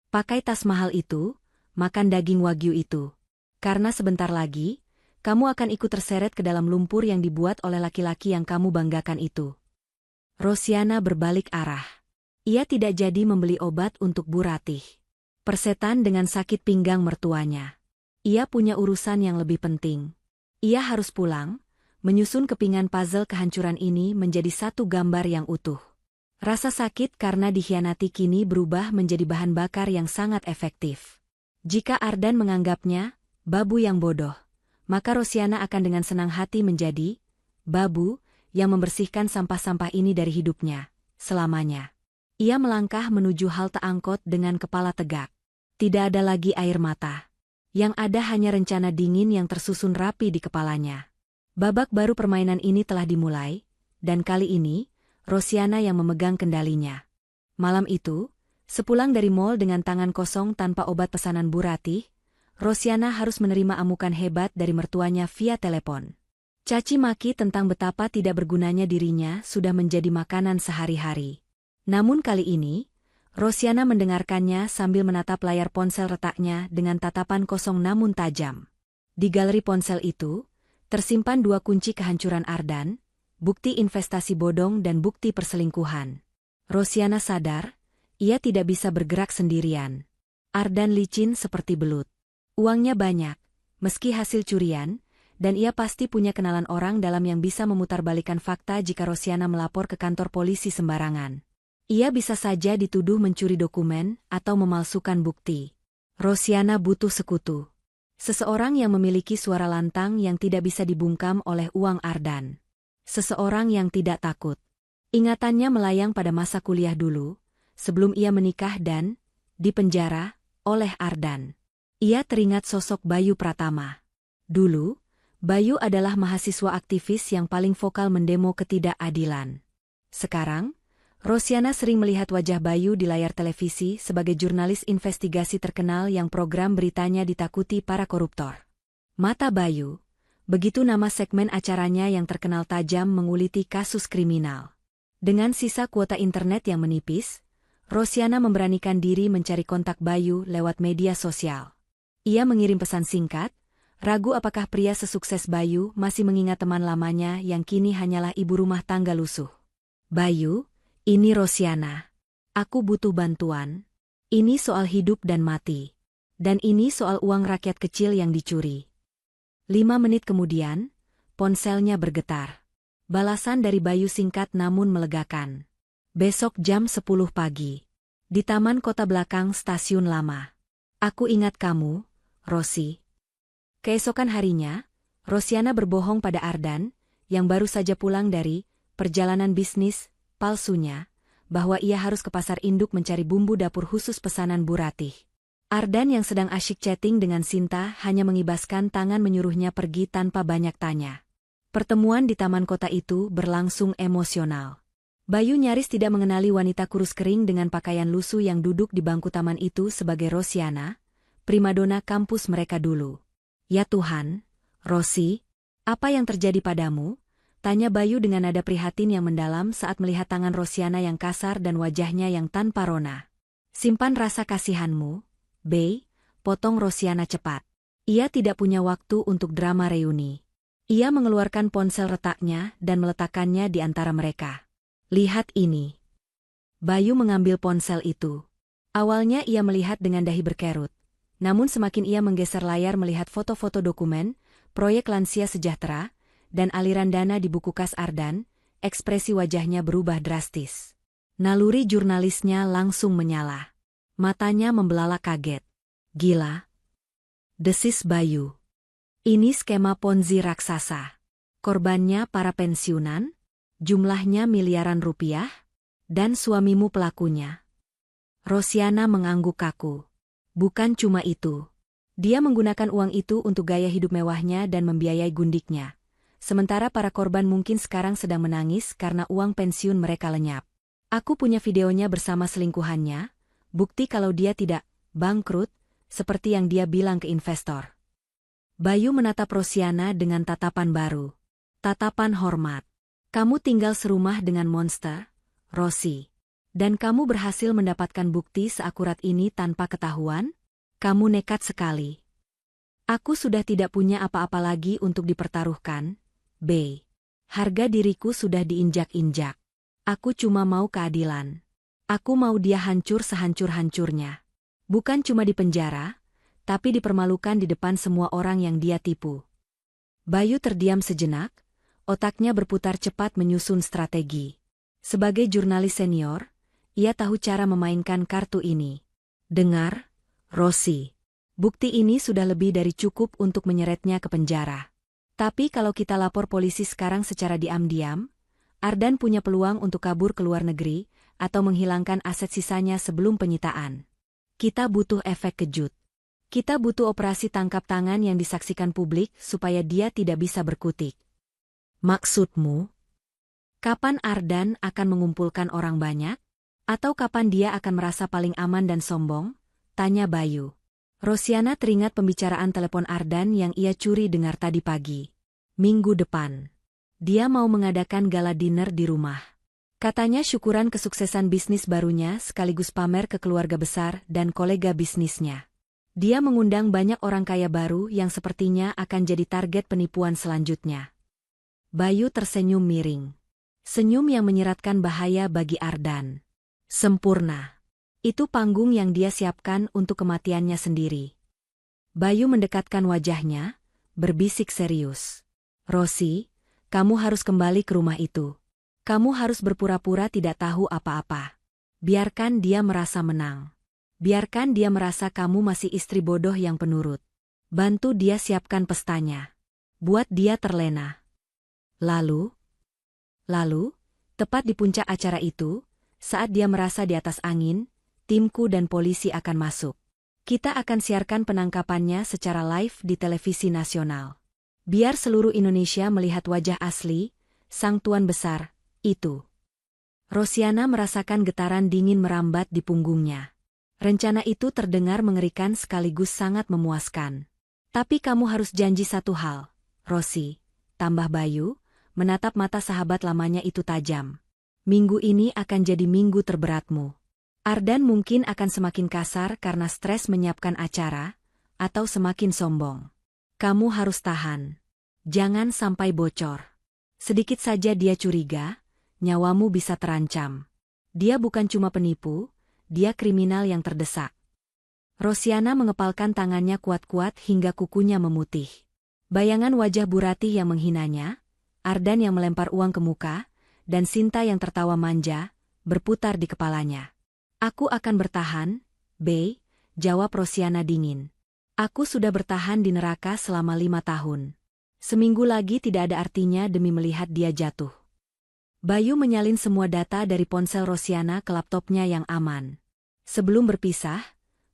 "Pakai tas mahal itu, makan daging wagyu itu. Karena sebentar lagi, kamu akan ikut terseret ke dalam lumpur yang dibuat oleh laki-laki yang kamu banggakan itu." Rosiana berbalik arah. Ia tidak jadi membeli obat untuk Bu Ratih. Persetan dengan sakit pinggang mertuanya. Ia punya urusan yang lebih penting. Ia harus pulang, menyusun kepingan puzzle kehancuran ini menjadi satu gambar yang utuh. Rasa sakit karena dikhianati kini berubah menjadi bahan bakar yang sangat efektif. Jika Ardan menganggapnya babu yang bodoh, maka Rosiana akan dengan senang hati menjadi babu yang membersihkan sampah-sampah ini dari hidupnya, selamanya. Ia melangkah menuju halte angkot dengan kepala tegak. Tidak ada lagi air mata. Yang ada hanya rencana dingin yang tersusun rapi di kepalanya. Babak baru permainan ini telah dimulai, dan kali ini, Rosiana yang memegang kendalinya. Malam itu, sepulang dari mall dengan tangan kosong tanpa obat pesanan Bu Ratih, Rosiana harus menerima amukan hebat dari mertuanya via telepon. Caci maki tentang betapa tidak bergunanya dirinya sudah menjadi makanan sehari-hari. Namun kali ini, Rosiana mendengarkannya sambil menatap layar ponsel retaknya dengan tatapan kosong namun tajam. Di galeri ponsel itu, tersimpan 2 kunci kehancuran Ardan, bukti investasi bodong dan bukti perselingkuhan. Rosiana sadar, ia tidak bisa bergerak sendirian. Ardan licin seperti belut. Uangnya banyak, meski hasil curian, dan ia pasti punya kenalan orang dalam yang bisa memutarbalikkan fakta jika Rosiana melapor ke kantor polisi sembarangan. Ia bisa saja dituduh mencuri dokumen atau memalsukan bukti. Rosiana butuh sekutu. Seseorang yang memiliki suara lantang yang tidak bisa dibungkam oleh uang Ardan. Seseorang yang tidak takut. Ingatannya melayang pada masa kuliah dulu, sebelum ia menikah dan dipenjara oleh Ardan. Ia teringat sosok Bayu Pratama. Dulu, Bayu adalah mahasiswa aktivis yang paling vokal mendemo ketidakadilan. Sekarang, Rosiana sering melihat wajah Bayu di layar televisi sebagai jurnalis investigasi terkenal yang program beritanya ditakuti para koruptor. Mata Bayu, begitu nama segmen acaranya yang terkenal tajam menguliti kasus kriminal. Dengan sisa kuota internet yang menipis, Rosiana memberanikan diri mencari kontak Bayu lewat media sosial. Ia mengirim pesan singkat, ragu apakah pria sesukses Bayu masih mengingat teman lamanya yang kini hanyalah ibu rumah tangga lusuh. Bayu, ini Rosiana. Aku butuh bantuan. Ini soal hidup dan mati. Dan ini soal uang rakyat kecil yang dicuri. 5 menit kemudian, ponselnya bergetar. Balasan dari Bayu singkat namun melegakan. Besok jam 10 pagi. Di taman kota belakang stasiun lama. Aku ingat kamu, Rosi. Keesokan harinya, Rosiana berbohong pada Ardan, yang baru saja pulang dari perjalanan bisnis palsunya, bahwa ia harus ke pasar induk mencari bumbu dapur khusus pesanan Bu Ratih. Ardan yang sedang asyik chatting dengan Sinta hanya mengibaskan tangan menyuruhnya pergi tanpa banyak tanya. Pertemuan di taman kota itu berlangsung emosional. Bayu nyaris tidak mengenali wanita kurus kering dengan pakaian lusuh yang duduk di bangku taman itu sebagai Rosiana, primadona kampus mereka dulu. Ya Tuhan, Rosi, apa yang terjadi padamu? Tanya Bayu dengan nada prihatin yang mendalam saat melihat tangan Rosiana yang kasar dan wajahnya yang tanpa rona. Simpan rasa kasihanmu, Bay, potong Rosiana cepat. Ia tidak punya waktu untuk drama reuni. Ia mengeluarkan ponsel retaknya dan meletakkannya di antara mereka. Lihat ini. Bayu mengambil ponsel itu. Awalnya ia melihat dengan dahi berkerut. Namun semakin ia menggeser layar melihat foto-foto dokumen, proyek lansia sejahtera, dan aliran dana di buku kas Ardan, ekspresi wajahnya berubah drastis. Naluri jurnalisnya langsung menyala. Matanya membelalak kaget. Gila. Desis Bayu. Ini skema Ponzi raksasa. Korbannya para pensiunan, jumlahnya miliaran rupiah, dan suamimu pelakunya. Rosiana mengangguk kaku. Bukan cuma itu. Dia menggunakan uang itu untuk gaya hidup mewahnya dan membiayai gundiknya. Sementara para korban mungkin sekarang sedang menangis karena uang pensiun mereka lenyap. Aku punya videonya bersama selingkuhannya, bukti kalau dia tidak bangkrut, seperti yang dia bilang ke investor. Bayu menatap Rosiana dengan tatapan baru. Tatapan hormat. Kamu tinggal serumah dengan monster, Rosi. Dan kamu berhasil mendapatkan bukti seakurat ini tanpa ketahuan? Kamu nekat sekali. Aku sudah tidak punya apa-apa lagi untuk dipertaruhkan, Bay. Harga diriku sudah diinjak-injak. Aku cuma mau keadilan. Aku mau dia hancur sehancur-hancurnya. Bukan cuma di penjara, tapi dipermalukan di depan semua orang yang dia tipu. Bayu terdiam sejenak, otaknya berputar cepat menyusun strategi. Sebagai jurnalis senior, ia tahu cara memainkan kartu ini. Dengar, Rosi. Bukti ini sudah lebih dari cukup untuk menyeretnya ke penjara. Tapi kalau kita lapor polisi sekarang secara diam-diam, Ardan punya peluang untuk kabur ke luar negeri atau menghilangkan aset sisanya sebelum penyitaan. Kita butuh efek kejut. Kita butuh operasi tangkap tangan yang disaksikan publik supaya dia tidak bisa berkutik. Maksudmu? Kapan Ardan akan mengumpulkan orang banyak? Atau kapan dia akan merasa paling aman dan sombong? Tanya Bayu. Rosiana teringat pembicaraan telepon Ardan yang ia curi dengar tadi pagi. Minggu depan. Dia mau mengadakan gala dinner di rumah. Katanya syukuran kesuksesan bisnis barunya sekaligus pamer ke keluarga besar dan kolega bisnisnya. Dia mengundang banyak orang kaya baru yang sepertinya akan jadi target penipuan selanjutnya. Bayu tersenyum miring. Senyum yang menyiratkan bahaya bagi Ardan. Sempurna. Itu panggung yang dia siapkan untuk kematiannya sendiri. Bayu mendekatkan wajahnya, berbisik serius. Rosi, kamu harus kembali ke rumah itu. Kamu harus berpura-pura tidak tahu apa-apa. Biarkan dia merasa menang. Biarkan dia merasa kamu masih istri bodoh yang penurut. Bantu dia siapkan pestanya. Buat dia terlena. Lalu, tepat di puncak acara itu, saat dia merasa di atas angin, timku dan polisi akan masuk. Kita akan siarkan penangkapannya secara live di televisi nasional. Biar seluruh Indonesia melihat wajah asli, sang tuan besar, itu. Rosiana merasakan getaran dingin merambat di punggungnya. Rencana itu terdengar mengerikan sekaligus sangat memuaskan. Tapi kamu harus janji satu hal, Rosi, tambah Bayu, menatap mata sahabat lamanya itu tajam. Minggu ini akan jadi minggu terberatmu. Ardan mungkin akan semakin kasar karena stres menyiapkan acara, atau semakin sombong. Kamu harus tahan. Jangan sampai bocor. Sedikit saja dia curiga, nyawamu bisa terancam. Dia bukan cuma penipu, dia kriminal yang terdesak. Rosiana mengepalkan tangannya kuat-kuat hingga kukunya memutih. Bayangan wajah Bu Ratih yang menghinanya, Ardan yang melempar uang ke muka, dan Sinta yang tertawa manja, berputar di kepalanya. Aku akan bertahan, Bey, jawab Rosiana dingin. Aku sudah bertahan di neraka selama 5 tahun. Seminggu lagi tidak ada artinya demi melihat dia jatuh. Bayu menyalin semua data dari ponsel Rosiana ke laptopnya yang aman. Sebelum berpisah,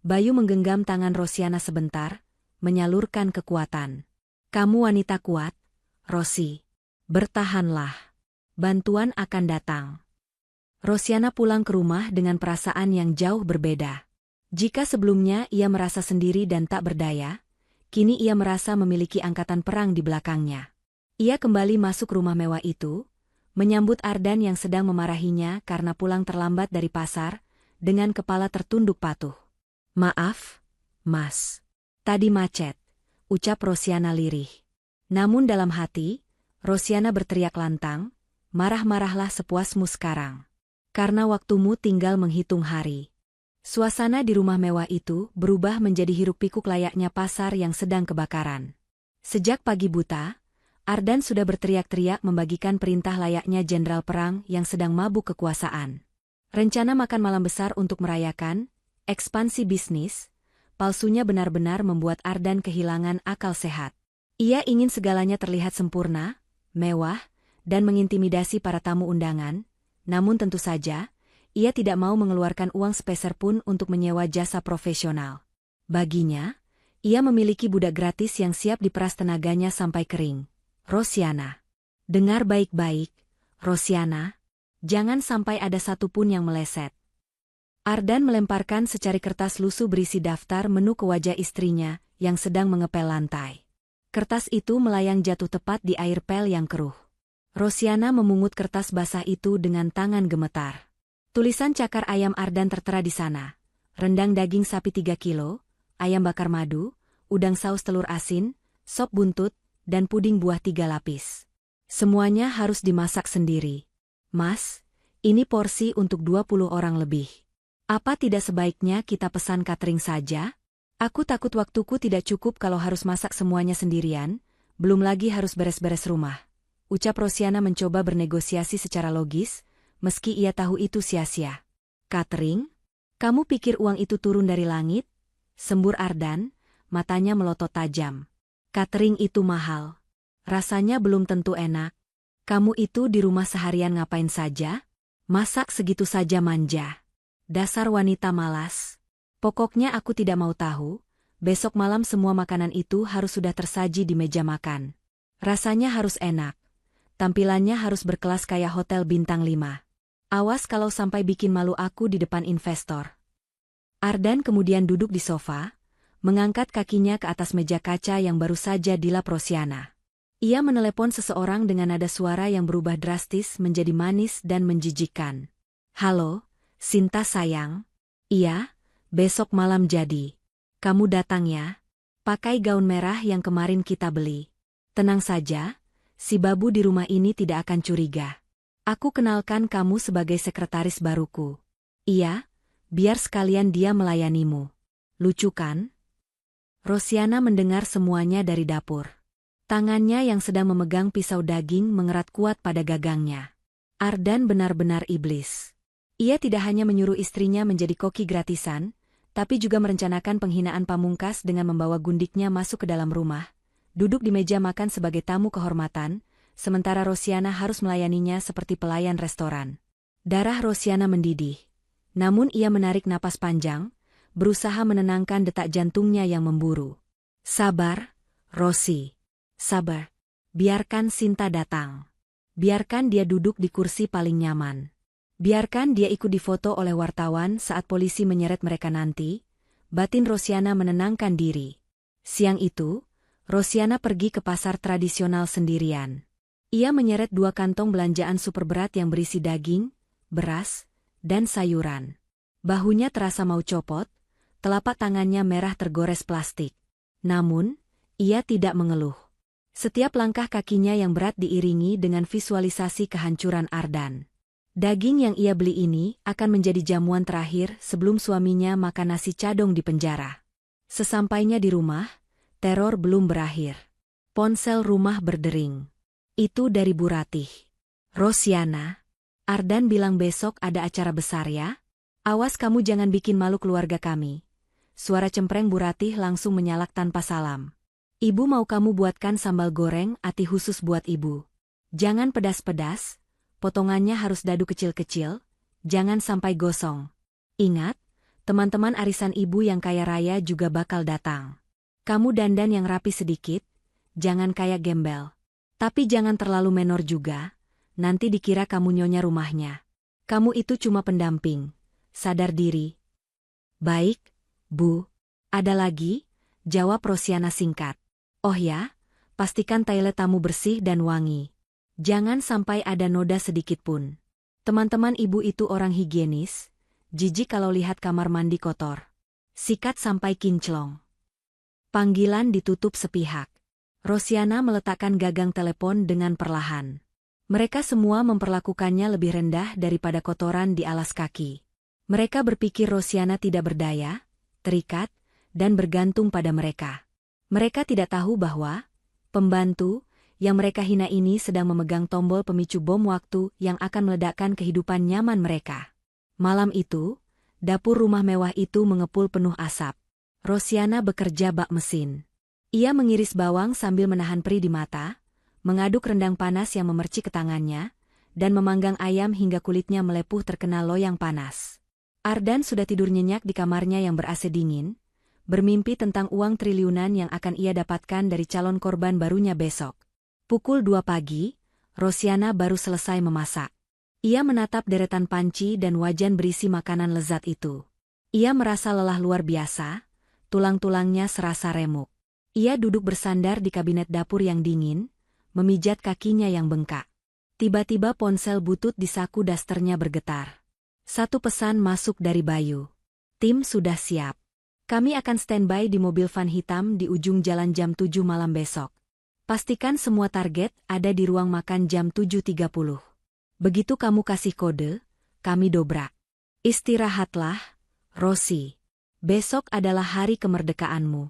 Bayu menggenggam tangan Rosiana sebentar, menyalurkan kekuatan. Kamu wanita kuat, Rosi. Bertahanlah. Bantuan akan datang. Rosiana pulang ke rumah dengan perasaan yang jauh berbeda. Jika sebelumnya ia merasa sendiri dan tak berdaya, kini ia merasa memiliki angkatan perang di belakangnya. Ia kembali masuk rumah mewah itu, menyambut Ardan yang sedang memarahinya karena pulang terlambat dari pasar, dengan kepala tertunduk patuh. Maaf, Mas. Tadi macet, ucap Rosiana lirih. Namun dalam hati, Rosiana berteriak lantang, marah-marahlah sepuasmu sekarang. Karena waktumu tinggal menghitung hari. Suasana di rumah mewah itu berubah menjadi hiruk-pikuk layaknya pasar yang sedang kebakaran. Sejak pagi buta, Ardan sudah berteriak-teriak membagikan perintah layaknya jenderal perang yang sedang mabuk kekuasaan. Rencana makan malam besar untuk merayakan ekspansi bisnis, palsunya benar-benar membuat Ardan kehilangan akal sehat. Ia ingin segalanya terlihat sempurna, mewah, dan mengintimidasi para tamu undangan, namun tentu saja, ia tidak mau mengeluarkan uang sepeser pun untuk menyewa jasa profesional. Baginya, ia memiliki budak gratis yang siap diperas tenaganya sampai kering. Rosiana. Dengar baik-baik, Rosiana. Jangan sampai ada satupun yang meleset. Ardan melemparkan secari kertas lusuh berisi daftar menu ke wajah istrinya yang sedang mengepel lantai. Kertas itu melayang jatuh tepat di air pel yang keruh. Rosiana memungut kertas basah itu dengan tangan gemetar. Tulisan cakar ayam Ardan tertera di sana. Rendang daging sapi 3 kilo, ayam bakar madu, udang saus telur asin, sop buntut, dan puding buah 3 lapis. Semuanya harus dimasak sendiri. Mas, ini porsi untuk 20 orang lebih. Apa tidak sebaiknya kita pesan catering saja? Aku takut waktuku tidak cukup kalau harus masak semuanya sendirian, belum lagi harus beres-beres rumah. Ucap Rosiana mencoba bernegosiasi secara logis, meski ia tahu itu sia-sia. Catering? Kamu pikir uang itu turun dari langit? Sembur Ardan, matanya melotot tajam. Catering itu mahal. Rasanya belum tentu enak. Kamu itu di rumah seharian ngapain saja? Masak segitu saja manja. Dasar wanita malas. Pokoknya aku tidak mau tahu, besok malam semua makanan itu harus sudah tersaji di meja makan. Rasanya harus enak. Tampilannya harus berkelas kayak hotel bintang 5. Awas kalau sampai bikin malu aku di depan investor. Ardan kemudian duduk di sofa, mengangkat kakinya ke atas meja kaca yang baru saja dilap Rosiana. Ia menelepon seseorang dengan nada suara yang berubah drastis menjadi manis dan menjijikkan. Halo, Sinta sayang. Iya, besok malam jadi. Kamu datang ya. Pakai gaun merah yang kemarin kita beli. Tenang saja, si babu di rumah ini tidak akan curiga. Aku kenalkan kamu sebagai sekretaris baruku. Iya, biar sekalian dia melayanimu. Lucu kan? Rosiana mendengar semuanya dari dapur. Tangannya yang sedang memegang pisau daging mengerat kuat pada gagangnya. Ardan benar-benar iblis. Ia tidak hanya menyuruh istrinya menjadi koki gratisan, tapi juga merencanakan penghinaan pamungkas dengan membawa gundiknya masuk ke dalam rumah, duduk di meja makan sebagai tamu kehormatan, sementara Rosiana harus melayaninya seperti pelayan restoran. Darah Rosiana mendidih. Namun ia menarik napas panjang, berusaha menenangkan detak jantungnya yang memburu. Sabar, Rosi. Sabar. Biarkan Sinta datang. Biarkan dia duduk di kursi paling nyaman. Biarkan dia ikut difoto oleh wartawan saat polisi menyeret mereka nanti, batin Rosiana menenangkan diri. Siang itu, Rosiana pergi ke pasar tradisional sendirian. Ia menyeret 2 kantong belanjaan super berat yang berisi daging, beras, dan sayuran. Bahunya terasa mau copot, telapak tangannya merah tergores plastik. Namun, ia tidak mengeluh. Setiap langkah kakinya yang berat diiringi dengan visualisasi kehancuran Ardan. Daging yang ia beli ini akan menjadi jamuan terakhir sebelum suaminya makan nasi cadong di penjara. Sesampainya di rumah, teror belum berakhir. Ponsel rumah berdering. Itu dari Bu Ratih. Rosiana, Ardan bilang besok ada acara besar ya? Awas kamu jangan bikin malu keluarga kami. Suara cempreng Bu Ratih langsung menyalak tanpa salam. Ibu mau kamu buatkan sambal goreng ati khusus buat ibu. Jangan pedas-pedas, potongannya harus dadu kecil-kecil, jangan sampai gosong. Ingat, teman-teman arisan ibu yang kaya raya juga bakal datang. Kamu dandan yang rapi sedikit, jangan kayak gembel. Tapi jangan terlalu menor juga, nanti dikira kamu nyonya rumahnya. Kamu itu cuma pendamping. Sadar diri. Baik, Bu. Ada lagi? Jawab Rosiana singkat. Oh ya, pastikan toilet tamu bersih dan wangi. Jangan sampai ada noda sedikit pun. Teman-teman ibu itu orang higienis, jijik kalau lihat kamar mandi kotor. Sikat sampai kinclong. Panggilan ditutup sepihak. Rosiana meletakkan gagang telepon dengan perlahan. Mereka semua memperlakukannya lebih rendah daripada kotoran di alas kaki. Mereka berpikir Rosiana tidak berdaya, terikat, dan bergantung pada mereka. Mereka tidak tahu bahwa pembantu yang mereka hina ini sedang memegang tombol pemicu bom waktu yang akan meledakkan kehidupan nyaman mereka. Malam itu, dapur rumah mewah itu mengepul penuh asap. Rosiana bekerja bak mesin. Ia mengiris bawang sambil menahan perih di mata, mengaduk rendang panas yang memercik ke tangannya, dan memanggang ayam hingga kulitnya melepuh terkena loyang panas. Ardan sudah tidur nyenyak di kamarnya yang ber-AC dingin, bermimpi tentang uang triliunan yang akan ia dapatkan dari calon korban barunya besok. Pukul 2 pagi, Rosiana baru selesai memasak. Ia menatap deretan panci dan wajan berisi makanan lezat itu. Ia merasa lelah luar biasa, tulang-tulangnya serasa remuk. Ia duduk bersandar di kabinet dapur yang dingin, memijat kakinya yang bengkak. Tiba-tiba ponsel butut di saku dasternya bergetar. Satu pesan masuk dari Bayu. Tim sudah siap. Kami akan standby di mobil van hitam di ujung jalan jam 7 malam besok. Pastikan semua target ada di ruang makan jam 7.30. Begitu kamu kasih kode, kami dobrak. Istirahatlah, Rosi. Besok adalah hari kemerdekaanmu.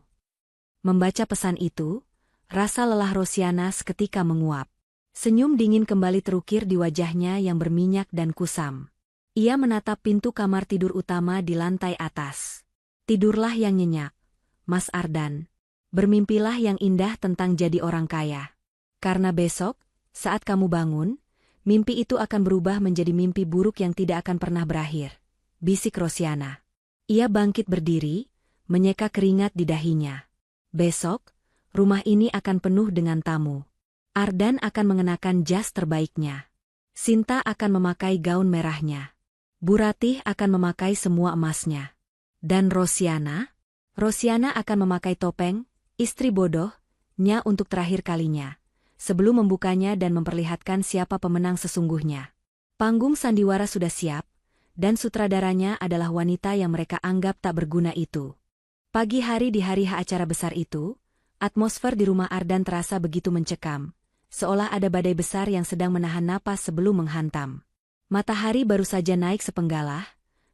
Membaca pesan itu, rasa lelah Rosiana seketika menguap. Senyum dingin kembali terukir di wajahnya yang berminyak dan kusam. Ia menatap pintu kamar tidur utama di lantai atas. Tidurlah yang nyenyak, Mas Ardan. Bermimpilah yang indah tentang jadi orang kaya. Karena besok, saat kamu bangun, mimpi itu akan berubah menjadi mimpi buruk yang tidak akan pernah berakhir. Bisik Rosiana. Ia bangkit berdiri, menyeka keringat di dahinya. Besok, rumah ini akan penuh dengan tamu. Ardan akan mengenakan jas terbaiknya. Sinta akan memakai gaun merahnya. Bu Ratih akan memakai semua emasnya. Dan Rosiana akan memakai topeng, istri bodohnya untuk terakhir kalinya, sebelum membukanya dan memperlihatkan siapa pemenang sesungguhnya. Panggung sandiwara sudah siap, dan sutradaranya adalah wanita yang mereka anggap tak berguna itu. Pagi hari di hari H acara besar itu, atmosfer di rumah Ardan terasa begitu mencekam, seolah ada badai besar yang sedang menahan napas sebelum menghantam. Matahari baru saja naik sepenggalah,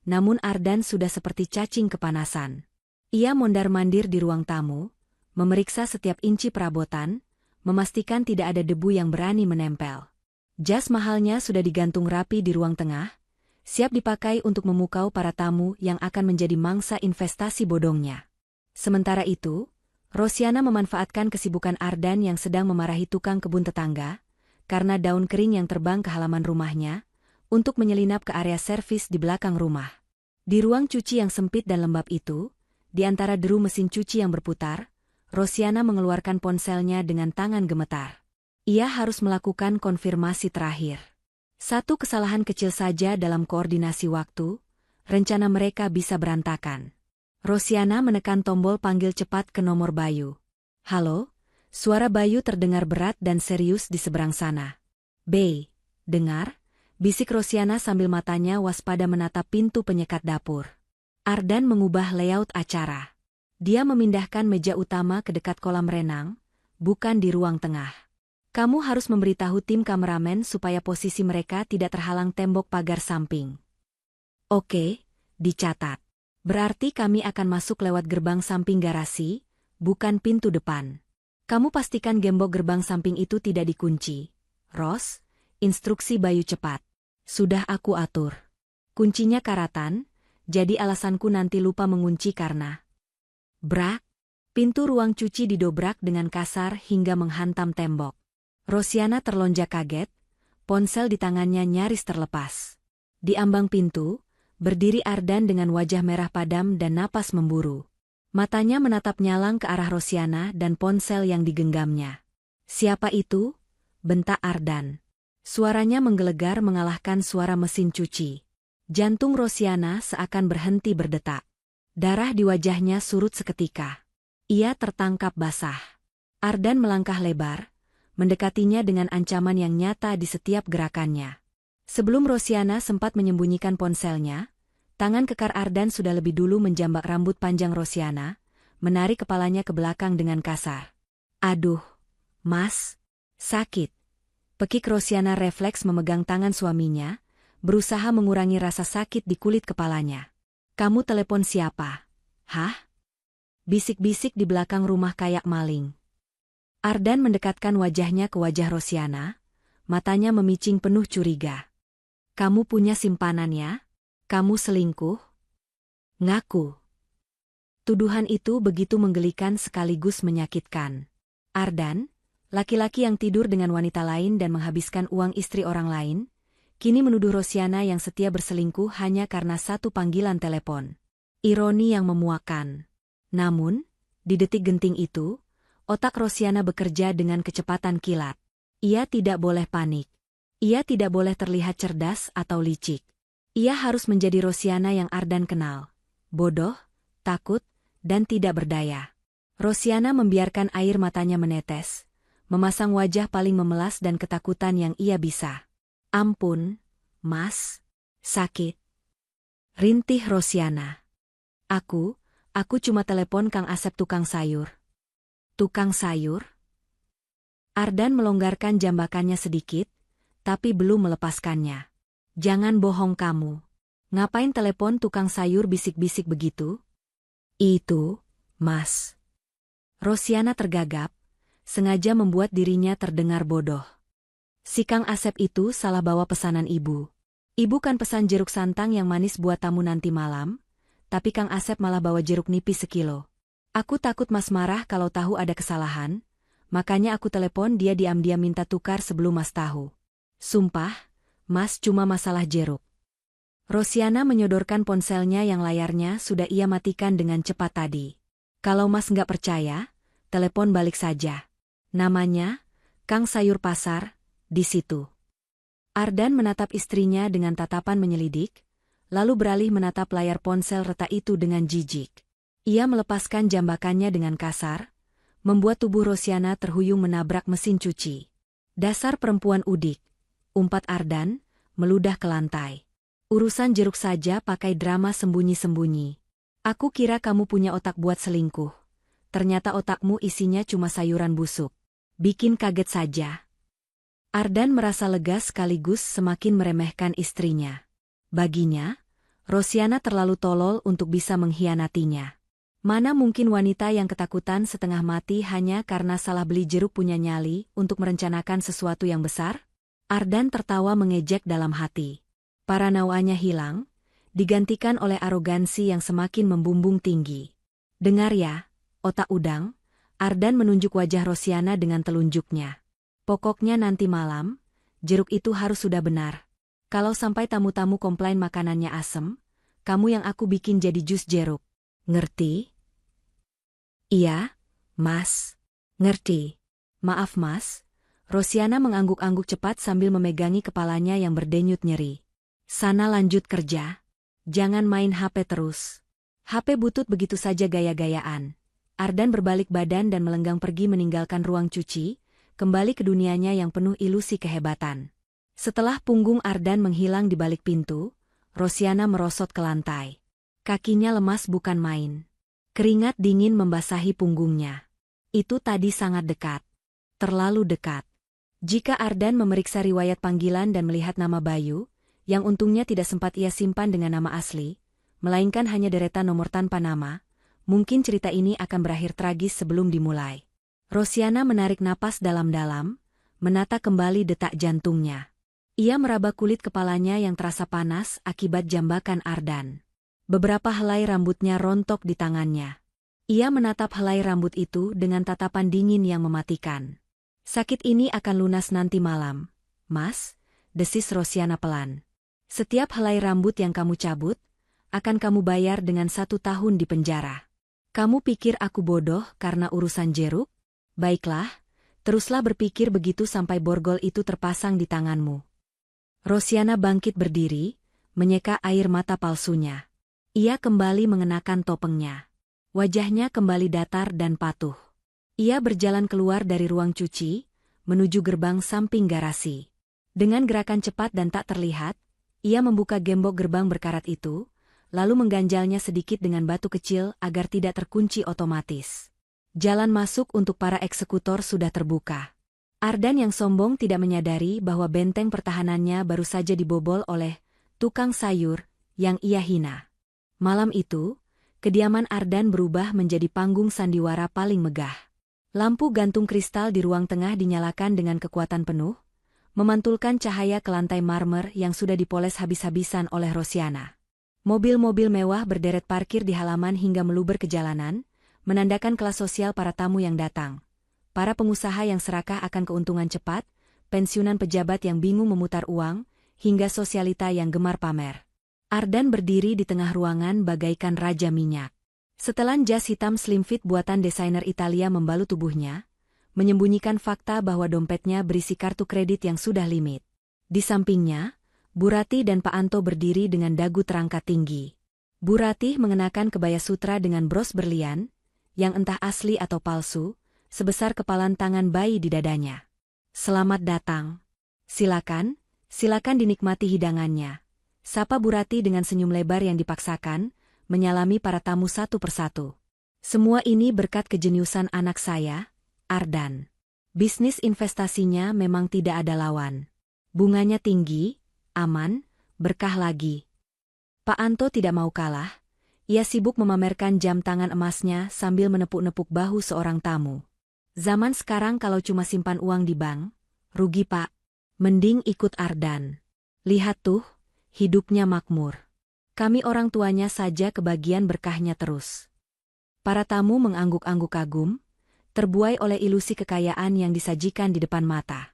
namun Ardan sudah seperti cacing kepanasan. Ia mondar-mandir di ruang tamu, memeriksa setiap inci perabotan, memastikan tidak ada debu yang berani menempel. Jas mahalnya sudah digantung rapi di ruang tengah, siap dipakai untuk memukau para tamu yang akan menjadi mangsa investasi bodongnya. Sementara itu, Rosiana memanfaatkan kesibukan Ardan yang sedang memarahi tukang kebun tetangga, karena daun kering yang terbang ke halaman rumahnya, untuk menyelinap ke area servis di belakang rumah. Di ruang cuci yang sempit dan lembab itu, di antara deru mesin cuci yang berputar, Rosiana mengeluarkan ponselnya dengan tangan gemetar. Ia harus melakukan konfirmasi terakhir. Satu kesalahan kecil saja dalam koordinasi waktu, rencana mereka bisa berantakan. Rosiana menekan tombol panggil cepat ke nomor Bayu. Halo, suara Bayu terdengar berat dan serius di seberang sana. "Bey, dengar?" bisik Rosiana sambil matanya waspada menatap pintu penyekat dapur. Ardan mengubah layout acara. Dia memindahkan meja utama ke dekat kolam renang, bukan di ruang tengah. "Kamu harus memberitahu tim kameramen supaya posisi mereka tidak terhalang tembok pagar samping." "Oke, dicatat. Berarti kami akan masuk lewat gerbang samping garasi, bukan pintu depan. Kamu pastikan gembok gerbang samping itu tidak dikunci." "Ros," instruksi Bayu cepat. "Sudah aku atur. Kuncinya karatan, jadi alasanku nanti lupa mengunci karena..." Brak! Pintu ruang cuci didobrak dengan kasar hingga menghantam tembok. Rosiana terlonjak kaget, ponsel di tangannya nyaris terlepas. Di ambang pintu, berdiri Ardan dengan wajah merah padam dan napas memburu. Matanya menatap nyalang ke arah Rosiana dan ponsel yang digenggamnya. "Siapa itu?" bentak Ardan. Suaranya menggelegar mengalahkan suara mesin cuci. Jantung Rosiana seakan berhenti berdetak. Darah di wajahnya surut seketika. Ia tertangkap basah. Ardan melangkah lebar, mendekatinya dengan ancaman yang nyata di setiap gerakannya. Sebelum Rosiana sempat menyembunyikan ponselnya, tangan kekar Ardan sudah lebih dulu menjambak rambut panjang Rosiana, menarik kepalanya ke belakang dengan kasar. "Aduh, Mas, sakit." Pekik Rosiana refleks memegang tangan suaminya, berusaha mengurangi rasa sakit di kulit kepalanya. "Kamu telepon siapa?" "Hah?" bisik-bisik di belakang rumah kayak maling. Ardan mendekatkan wajahnya ke wajah Rosiana, matanya memicing penuh curiga. "Kamu punya simpanan ya? Kamu selingkuh?" "Ngaku." Tuduhan itu begitu menggelikan sekaligus menyakitkan. Ardan, laki-laki yang tidur dengan wanita lain dan menghabiskan uang istri orang lain, kini menuduh Rosiana yang setia berselingkuh hanya karena satu panggilan telepon. Ironi yang memuakkan. Namun, di detik genting itu, otak Rosiana bekerja dengan kecepatan kilat. Ia tidak boleh panik. Ia tidak boleh terlihat cerdas atau licik. Ia harus menjadi Rosiana yang Ardan kenal. Bodoh, takut, dan tidak berdaya. Rosiana membiarkan air matanya menetes, memasang wajah paling memelas dan ketakutan yang ia bisa. "Ampun, Mas. Sakit." Rintih Rosiana. Aku cuma telepon Kang Asep tukang sayur." "Tukang sayur?" Ardan melonggarkan jambakannya sedikit, tapi belum melepaskannya. "Jangan bohong kamu. Ngapain telepon tukang sayur bisik-bisik begitu?" "Itu, Mas." Rosiana tergagap, sengaja membuat dirinya terdengar bodoh. "Si Kang Asep itu salah bawa pesanan ibu. Ibu kan pesan jeruk santang yang manis buat tamu nanti malam, tapi Kang Asep malah bawa jeruk nipis sekilo. Aku takut Mas marah kalau tahu ada kesalahan, makanya aku telepon dia diam-diam minta tukar sebelum Mas tahu. Sumpah, Mas cuma masalah jeruk." Rosiana menyodorkan ponselnya yang layarnya sudah ia matikan dengan cepat tadi. "Kalau Mas nggak percaya, telepon balik saja. Namanya, Kang Sayur Pasar, di situ." Ardan menatap istrinya dengan tatapan menyelidik, lalu beralih menatap layar ponsel retak itu dengan jijik. Ia melepaskan jambakannya dengan kasar, membuat tubuh Rosiana terhuyung menabrak mesin cuci. "Dasar perempuan udik," umpat Ardan, meludah ke lantai. "Urusan jeruk saja pakai drama sembunyi-sembunyi. Aku kira kamu punya otak buat selingkuh. Ternyata otakmu isinya cuma sayuran busuk. Bikin kaget saja." Ardan merasa lega sekaligus semakin meremehkan istrinya. Baginya, Rosiana terlalu tolol untuk bisa mengkhianatinya. Mana mungkin wanita yang ketakutan setengah mati hanya karena salah beli jeruk punya nyali untuk merencanakan sesuatu yang besar? Ardan tertawa mengejek dalam hati. Paranawanya hilang, digantikan oleh arogansi yang semakin membumbung tinggi. "Dengar ya, otak udang," Ardan menunjuk wajah Rosiana dengan telunjuknya. "Pokoknya nanti malam, jeruk itu harus sudah benar. Kalau sampai tamu-tamu komplain makanannya asem, kamu yang aku bikin jadi jus jeruk. Ngerti?" "Iya, Mas. Ngerti." "Maaf Mas." Rosiana mengangguk-angguk cepat sambil memegangi kepalanya yang berdenyut nyeri. Sana lanjut kerja. Jangan main HP terus. HP butut begitu saja gaya-gayaan. Ardan berbalik badan dan melenggang pergi meninggalkan ruang cuci, kembali ke dunianya yang penuh ilusi kehebatan. Setelah punggung Ardan menghilang di balik pintu, Rosiana merosot ke lantai. Kakinya lemas bukan main. Keringat dingin membasahi punggungnya. Itu tadi sangat dekat. Terlalu dekat. Jika Ardan memeriksa riwayat panggilan dan melihat nama Bayu, yang untungnya tidak sempat ia simpan dengan nama asli, melainkan hanya deretan nomor tanpa nama, mungkin cerita ini akan berakhir tragis sebelum dimulai. Rosiana menarik napas dalam-dalam, menata kembali detak jantungnya. Ia meraba kulit kepalanya yang terasa panas akibat jambakan Ardan. Beberapa helai rambutnya rontok di tangannya. Ia menatap helai rambut itu dengan tatapan dingin yang mematikan. Sakit ini akan lunas nanti malam, Mas, desis Rosiana pelan. Setiap helai rambut yang kamu cabut, akan kamu bayar dengan 1 tahun di penjara. Kamu pikir aku bodoh karena urusan jeruk? Baiklah, teruslah berpikir begitu sampai borgol itu terpasang di tanganmu. Rosiana bangkit berdiri, menyeka air mata palsunya. Ia kembali mengenakan topengnya. Wajahnya kembali datar dan patuh. Ia berjalan keluar dari ruang cuci, menuju gerbang samping garasi. Dengan gerakan cepat dan tak terlihat, ia membuka gembok gerbang berkarat itu, lalu mengganjalnya sedikit dengan batu kecil agar tidak terkunci otomatis. Jalan masuk untuk para eksekutor sudah terbuka. Ardan yang sombong tidak menyadari bahwa benteng pertahanannya baru saja dibobol oleh tukang sayur yang ia hina. Malam itu, kediaman Ardan berubah menjadi panggung sandiwara paling megah. Lampu gantung kristal di ruang tengah dinyalakan dengan kekuatan penuh, memantulkan cahaya ke lantai marmer yang sudah dipoles habis-habisan oleh Rosiana. Mobil-mobil mewah berderet parkir di halaman hingga meluber ke jalanan, menandakan kelas sosial para tamu yang datang. Para pengusaha yang serakah akan keuntungan cepat, pensiunan pejabat yang bingung memutar uang, hingga sosialita yang gemar pamer. Ardan berdiri di tengah ruangan bagaikan raja minyak. Setelan jas hitam slim fit buatan desainer Italia membalut tubuhnya, menyembunyikan fakta bahwa dompetnya berisi kartu kredit yang sudah limit. Di sampingnya, Bu Ratih dan Pak Anto berdiri dengan dagu terangkat tinggi. Bu Ratih mengenakan kebaya sutra dengan bros berlian, yang entah asli atau palsu, sebesar kepalan tangan bayi di dadanya. Selamat datang. Silakan dinikmati hidangannya. Sapa Bu Ratih dengan senyum lebar yang dipaksakan, menyalami para tamu satu persatu. Semua ini berkat kejeniusan anak saya, Ardan. Bisnis investasinya memang tidak ada lawan. Bunganya tinggi, aman, berkah lagi. Pak Anto tidak mau kalah. Ia sibuk memamerkan jam tangan emasnya sambil menepuk-nepuk bahu seorang tamu. Zaman sekarang kalau cuma simpan uang di bank, rugi Pak. Mending ikut Ardan. Lihat tuh, hidupnya makmur. Kami orang tuanya saja kebagian berkahnya terus. Para tamu mengangguk-angguk kagum, terbuai oleh ilusi kekayaan yang disajikan di depan mata.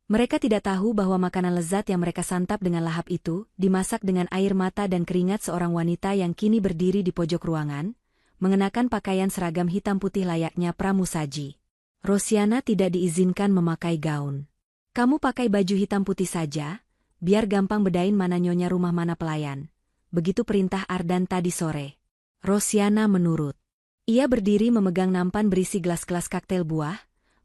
Mereka tidak tahu bahwa makanan lezat yang mereka santap dengan lahap itu dimasak dengan air mata dan keringat seorang wanita yang kini berdiri di pojok ruangan, mengenakan pakaian seragam hitam putih layaknya pramusaji. Rosiana tidak diizinkan memakai gaun. Kamu pakai baju hitam putih saja, biar gampang bedain mana nyonya rumah mana pelayan. Begitu perintah Ardan tadi sore. Rosiana menurut. Ia berdiri memegang nampan berisi gelas-gelas kaktail buah,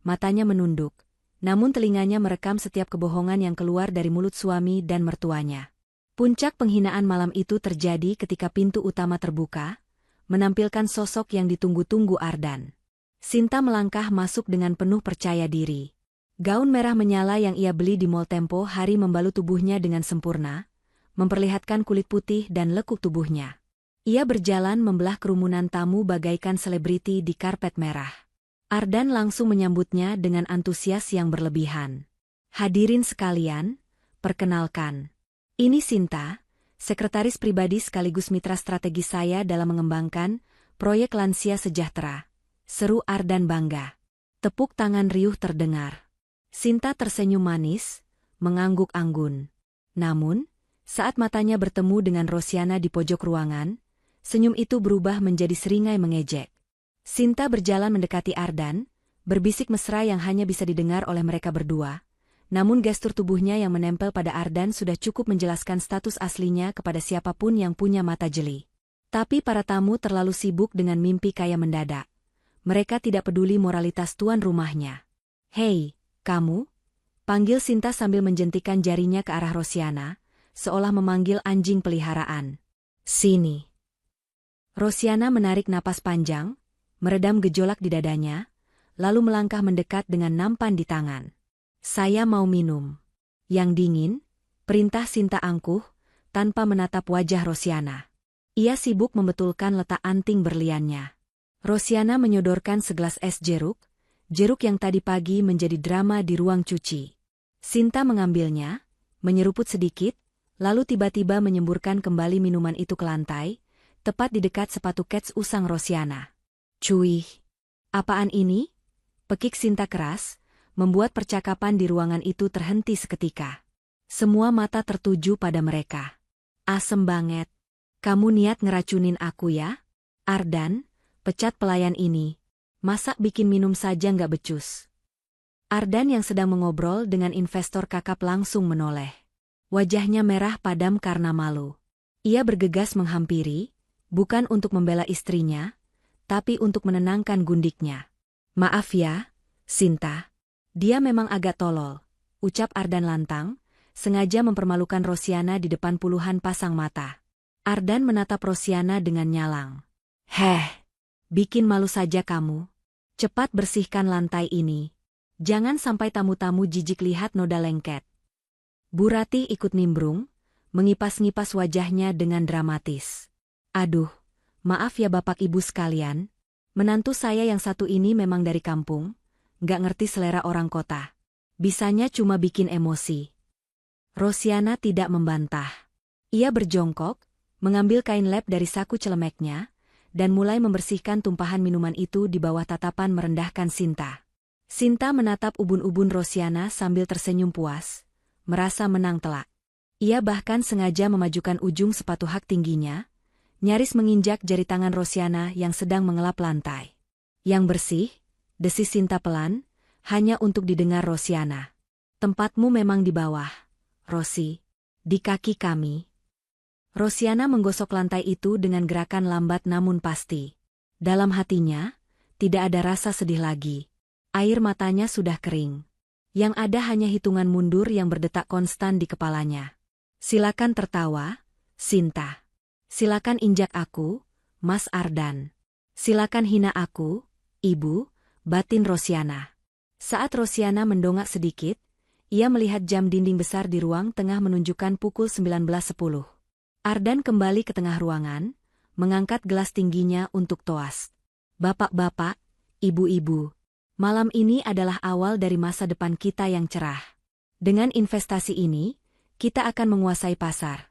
matanya menunduk, namun telinganya merekam setiap kebohongan yang keluar dari mulut suami dan mertuanya. Puncak penghinaan malam itu terjadi ketika pintu utama terbuka, menampilkan sosok yang ditunggu-tunggu Ardan. Sinta melangkah masuk dengan penuh percaya diri. Gaun merah menyala yang ia beli di Mall Tempo Hari membalut tubuhnya dengan sempurna, memperlihatkan kulit putih dan lekuk tubuhnya. Ia berjalan membelah kerumunan tamu bagaikan selebriti di karpet merah. Ardan langsung menyambutnya dengan antusias yang berlebihan. Hadirin sekalian, perkenalkan. Ini Sinta, sekretaris pribadi sekaligus mitra strategi saya dalam mengembangkan proyek Lansia Sejahtera. Seru Ardan bangga. Tepuk tangan riuh terdengar. Sinta tersenyum manis, mengangguk anggun. Namun, saat matanya bertemu dengan Rosiana di pojok ruangan, senyum itu berubah menjadi seringai mengejek. Sinta berjalan mendekati Ardan, berbisik mesra yang hanya bisa didengar oleh mereka berdua. Namun gestur tubuhnya yang menempel pada Ardan sudah cukup menjelaskan status aslinya kepada siapapun yang punya mata jeli. Tapi para tamu terlalu sibuk dengan mimpi kaya mendadak. Mereka tidak peduli moralitas tuan rumahnya. "Hei, kamu!" panggil Sinta sambil menjentikan jarinya ke arah Rosiana, seolah memanggil anjing peliharaan. "Sini." Rosiana menarik napas panjang, meredam gejolak di dadanya, lalu melangkah mendekat dengan nampan di tangan. "Saya mau minum." "Yang dingin," perintah Sinta angkuh, tanpa menatap wajah Rosiana. Ia sibuk membetulkan letak anting berliannya. Rosiana menyodorkan segelas es jeruk yang tadi pagi menjadi drama di ruang cuci. Sinta mengambilnya, menyeruput sedikit, lalu tiba-tiba menyemburkan kembali minuman itu ke lantai, tepat di dekat sepatu kets usang Rosiana. "Cuih, apaan ini?" pekik Sinta keras, membuat percakapan di ruangan itu terhenti seketika. Semua mata tertuju pada mereka. "Asem banget. Kamu niat ngeracunin aku ya? Ardan, pecat pelayan ini. Masa bikin minum saja nggak becus?" Ardan yang sedang mengobrol dengan investor kakap langsung menoleh. Wajahnya merah padam karena malu. Ia bergegas menghampiri, bukan untuk membela istrinya, tapi untuk menenangkan gundiknya. "Maaf ya, Sinta. Dia memang agak tolol," ucap Ardan lantang, sengaja mempermalukan Rosiana di depan puluhan pasang mata. Ardan menatap Rosiana dengan nyalang. "Heh, bikin malu saja kamu. Cepat bersihkan lantai ini. Jangan sampai tamu-tamu jijik lihat noda lengket." Bu Ratih ikut nimbrung, mengipas-ngipas wajahnya dengan dramatis. "Aduh, maaf ya Bapak Ibu sekalian. Menantu saya yang satu ini memang dari kampung, nggak ngerti selera orang kota. Bisanya cuma bikin emosi." Rosiana tidak membantah. Ia berjongkok, mengambil kain lap dari saku celemeknya, dan mulai membersihkan tumpahan minuman itu di bawah tatapan merendahkan Sinta. Sinta menatap ubun-ubun Rosiana sambil tersenyum puas, merasa menang telak. Ia bahkan sengaja memajukan ujung sepatu hak tingginya, nyaris menginjak jari tangan Rosiana yang sedang mengelap lantai. "Yang bersih," desis Sinta pelan, hanya untuk didengar Rosiana. "Tempatmu memang di bawah, Rosi. Di kaki kami." Rosiana menggosok lantai itu dengan gerakan lambat namun pasti. Dalam hatinya, tidak ada rasa sedih lagi. Air matanya sudah kering. Yang ada hanya hitungan mundur yang berdetak konstan di kepalanya. "Silakan tertawa, Sinta. Silakan injak aku, Mas Ardan. Silakan hina aku, Ibu," batin Rosiana. Saat Rosiana mendongak sedikit, ia melihat jam dinding besar di ruang tengah menunjukkan pukul 19.10. Ardan kembali ke tengah ruangan, mengangkat gelas tingginya untuk toast. "Bapak-bapak, ibu-ibu, malam ini adalah awal dari masa depan kita yang cerah. Dengan investasi ini, kita akan menguasai pasar."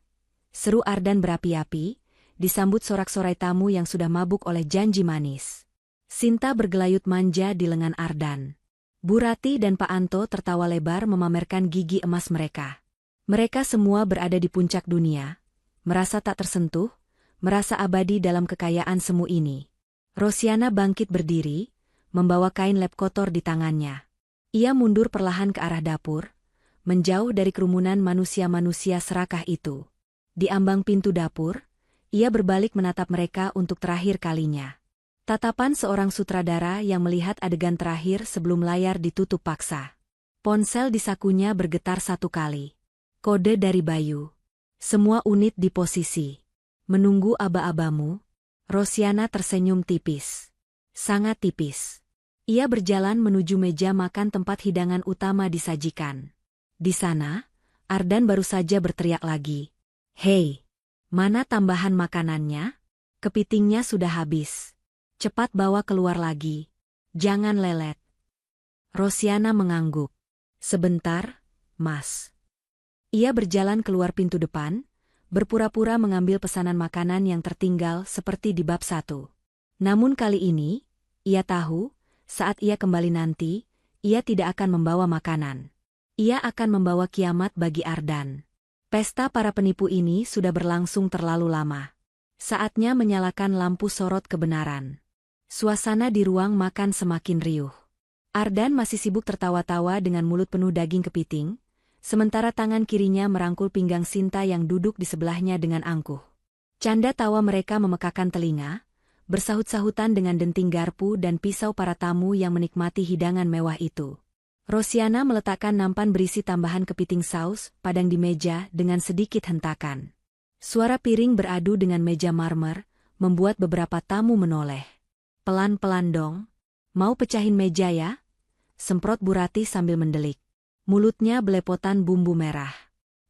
Seru Ardan berapi-api, disambut sorak-sorai tamu yang sudah mabuk oleh janji manis. Sinta bergelayut manja di lengan Ardan. Bu Ratih dan Pak Anto tertawa lebar memamerkan gigi emas mereka. Mereka semua berada di puncak dunia, merasa tak tersentuh, merasa abadi dalam kekayaan semu ini. Rosiana bangkit berdiri, membawa kain lap kotor di tangannya. Ia mundur perlahan ke arah dapur, menjauh dari kerumunan manusia-manusia serakah itu. Di ambang pintu dapur, ia berbalik menatap mereka untuk terakhir kalinya. Tatapan seorang sutradara yang melihat adegan terakhir sebelum layar ditutup paksa. Ponsel di sakunya bergetar satu kali. Kode dari Bayu. "Semua unit di posisi. Menunggu aba-abamu." Rosiana tersenyum tipis. Sangat tipis. Ia berjalan menuju meja makan tempat hidangan utama disajikan. Di sana, Ardan baru saja berteriak lagi. "Hei, mana tambahan makanannya? Kepitingnya sudah habis. Cepat bawa keluar lagi. Jangan lelet." Rosiana mengangguk. "Sebentar, Mas." Ia berjalan keluar pintu depan, berpura-pura mengambil pesanan makanan yang tertinggal seperti di bab 1. Namun kali ini, ia tahu, saat ia kembali nanti, ia tidak akan membawa makanan. Ia akan membawa kiamat bagi Ardan. Pesta para penipu ini sudah berlangsung terlalu lama. Saatnya menyalakan lampu sorot kebenaran. Suasana di ruang makan semakin riuh. Ardan masih sibuk tertawa-tawa dengan mulut penuh daging kepiting, sementara tangan kirinya merangkul pinggang Sinta yang duduk di sebelahnya dengan angkuh. Canda tawa mereka memekakan telinga, bersahut-sahutan dengan denting garpu dan pisau para tamu yang menikmati hidangan mewah itu. Rosiana meletakkan nampan berisi tambahan kepiting saus padang di meja dengan sedikit hentakan. Suara piring beradu dengan meja marmer, membuat beberapa tamu menoleh. "Pelan-pelan dong. Mau pecahin meja ya?" semprot Bu Ratih sambil mendelik. Mulutnya belepotan bumbu merah.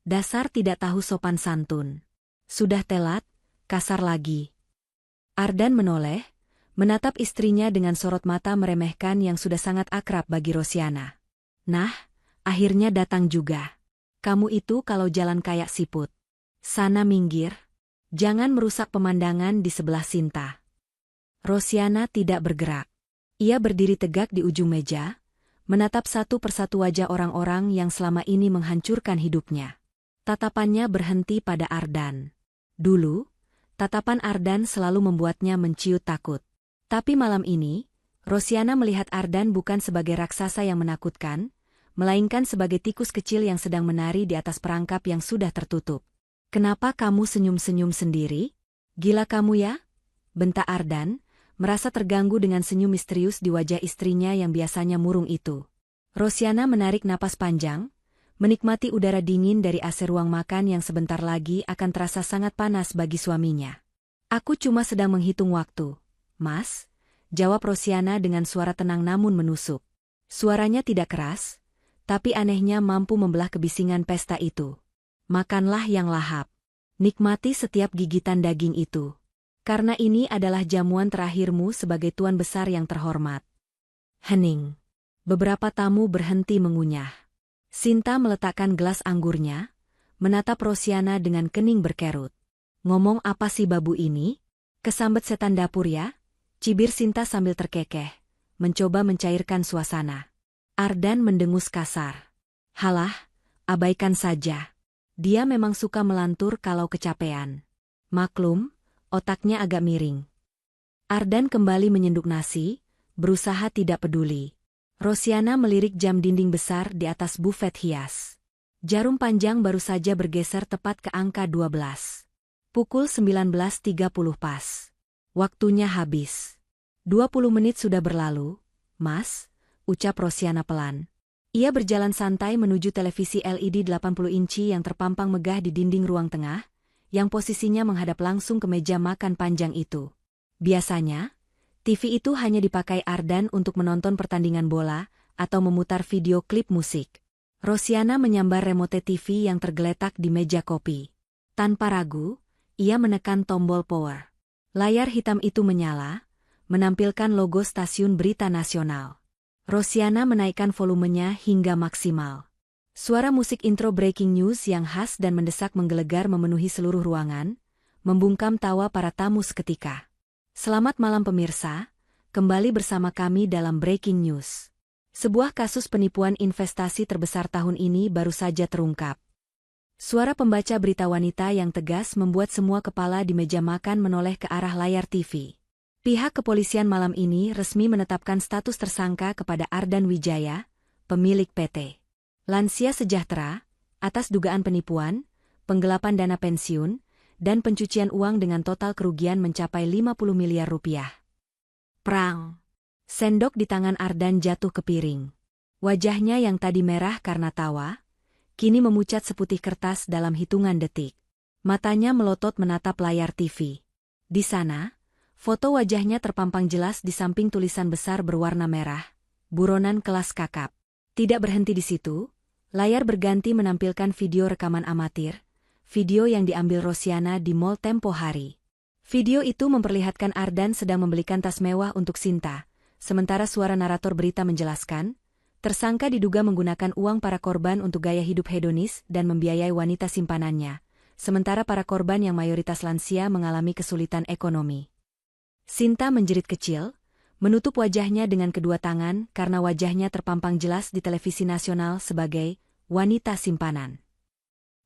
Dasar tidak tahu sopan santun. Sudah telat, kasar lagi. Ardan menoleh, menatap istrinya dengan sorot mata meremehkan yang sudah sangat akrab bagi Rosiana. "Nah, akhirnya datang juga. Kamu itu kalau jalan kayak siput. Sana minggir. Jangan merusak pemandangan di sebelah Sinta." Rosiana tidak bergerak. Ia berdiri tegak di ujung meja, menatap satu persatu wajah orang-orang yang selama ini menghancurkan hidupnya. Tatapannya berhenti pada Ardan. Dulu, tatapan Ardan selalu membuatnya menciut takut. Tapi malam ini, Rosiana melihat Ardan bukan sebagai raksasa yang menakutkan, melainkan sebagai tikus kecil yang sedang menari di atas perangkap yang sudah tertutup. "Kenapa kamu senyum-senyum sendiri? Gila kamu ya?" bentak Ardan, merasa terganggu dengan senyum misterius di wajah istrinya yang biasanya murung itu. Rosiana menarik napas panjang, menikmati udara dingin dari AC ruang makan yang sebentar lagi akan terasa sangat panas bagi suaminya. "Aku cuma sedang menghitung waktu, Mas," jawab Rosiana dengan suara tenang namun menusuk. Suaranya tidak keras, tapi anehnya mampu membelah kebisingan pesta itu. "Makanlah yang lahap. Nikmati setiap gigitan daging itu. Karena ini adalah jamuan terakhirmu sebagai tuan besar yang terhormat." Hening. Beberapa tamu berhenti mengunyah. Sinta meletakkan gelas anggurnya, menatap Rosiana dengan kening berkerut. "Ngomong apa sih babu ini? Kesambet setan dapur ya?" cibir Sinta sambil terkekeh, mencoba mencairkan suasana. Ardan mendengus kasar. "Halah, abaikan saja. Dia memang suka melantur kalau kecapean. Maklum, otaknya agak miring." Ardan kembali menyenduk nasi, berusaha tidak peduli. Rosiana melirik jam dinding besar di atas bufet hias. Jarum panjang baru saja bergeser tepat ke angka 12. Pukul 19.30 pas. Waktunya habis. 20 menit sudah berlalu, Mas, ucap Rosiana pelan. Ia berjalan santai menuju televisi LED 80 inci yang terpampang megah di dinding ruang tengah, yang posisinya menghadap langsung ke meja makan panjang itu. Biasanya, TV itu hanya dipakai Ardan untuk menonton pertandingan bola atau memutar video klip musik. Rosiana menyambar remote TV yang tergeletak di meja kopi. Tanpa ragu, ia menekan tombol power. Layar hitam itu menyala, menampilkan logo stasiun berita nasional. Rosiana menaikkan volumenya hingga maksimal. Suara musik intro breaking news yang khas dan mendesak menggelegar memenuhi seluruh ruangan, membungkam tawa para tamu seketika. "Selamat malam pemirsa, kembali bersama kami dalam Breaking News. Sebuah kasus penipuan investasi terbesar tahun ini baru saja terungkap." Suara pembaca berita wanita yang tegas membuat semua kepala di meja makan menoleh ke arah layar TV. Pihak kepolisian malam ini resmi menetapkan status tersangka kepada Ardan Wijaya, pemilik PT Lansia Sejahtera, atas dugaan penipuan, penggelapan dana pensiun, dan pencucian uang dengan total kerugian mencapai 50 miliar rupiah. Prang! Sendok di tangan Ardan jatuh ke piring. Wajahnya yang tadi merah karena tawa, kini memucat seputih kertas dalam hitungan detik. Matanya melotot menatap layar TV. Di sana, foto wajahnya terpampang jelas di samping tulisan besar berwarna merah, "Buronan kelas kakap." Tidak berhenti di situ, layar berganti menampilkan video rekaman amatir, video yang diambil Rosiana di Mall tempo hari. Video itu memperlihatkan Ardan sedang membelikan tas mewah untuk Sinta, sementara suara narator berita menjelaskan, tersangka diduga menggunakan uang para korban untuk gaya hidup hedonis dan membiayai wanita simpanannya, sementara para korban yang mayoritas lansia mengalami kesulitan ekonomi. Sinta menjerit kecil, menutup wajahnya dengan kedua tangan karena wajahnya terpampang jelas di televisi nasional sebagai wanita simpanan.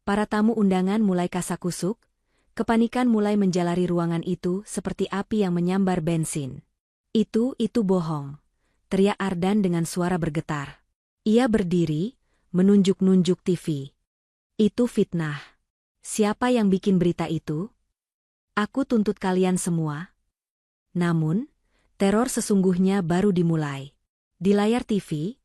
Para tamu undangan mulai kasakusuk, kepanikan mulai menjalari ruangan itu seperti api yang menyambar bensin. Itu bohong, teriak Ardan dengan suara bergetar. Ia berdiri, menunjuk-nunjuk TV. Itu fitnah. Siapa yang bikin berita itu? Aku tuntut kalian semua. Namun, teror sesungguhnya baru dimulai. Di layar TV,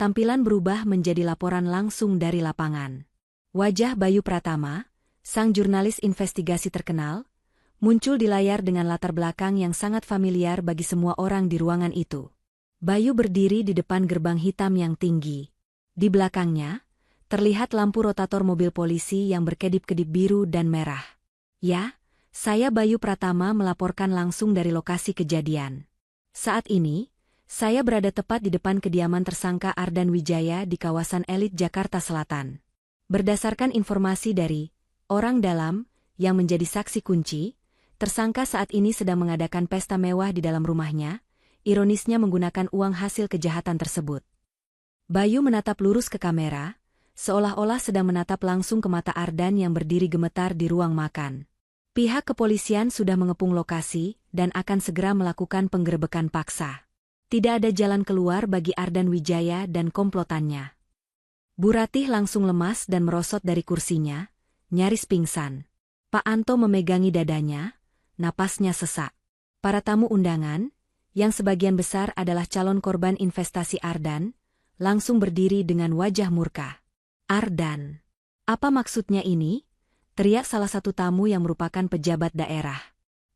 tampilan berubah menjadi laporan langsung dari lapangan. Wajah Bayu Pratama, sang jurnalis investigasi terkenal, muncul di layar dengan latar belakang yang sangat familiar bagi semua orang di ruangan itu. Bayu berdiri di depan gerbang hitam yang tinggi. Di belakangnya, terlihat lampu rotator mobil polisi yang berkedip-kedip biru dan merah. Ya, saya Bayu Pratama melaporkan langsung dari lokasi kejadian. Saat ini, saya berada tepat di depan kediaman tersangka Ardan Wijaya di kawasan elit Jakarta Selatan. Berdasarkan informasi dari orang dalam yang menjadi saksi kunci, tersangka saat ini sedang mengadakan pesta mewah di dalam rumahnya, ironisnya menggunakan uang hasil kejahatan tersebut. Bayu menatap lurus ke kamera, seolah-olah sedang menatap langsung ke mata Ardan yang berdiri gemetar di ruang makan. Pihak kepolisian sudah mengepung lokasi dan akan segera melakukan penggerebekan paksa. Tidak ada jalan keluar bagi Ardan Wijaya dan komplotannya. Bu Ratih langsung lemas dan merosot dari kursinya, nyaris pingsan. Pak Anto memegangi dadanya, napasnya sesak. Para tamu undangan, yang sebagian besar adalah calon korban investasi Ardan, langsung berdiri dengan wajah murka. Ardan, apa maksudnya ini? Teriak salah satu tamu yang merupakan pejabat daerah.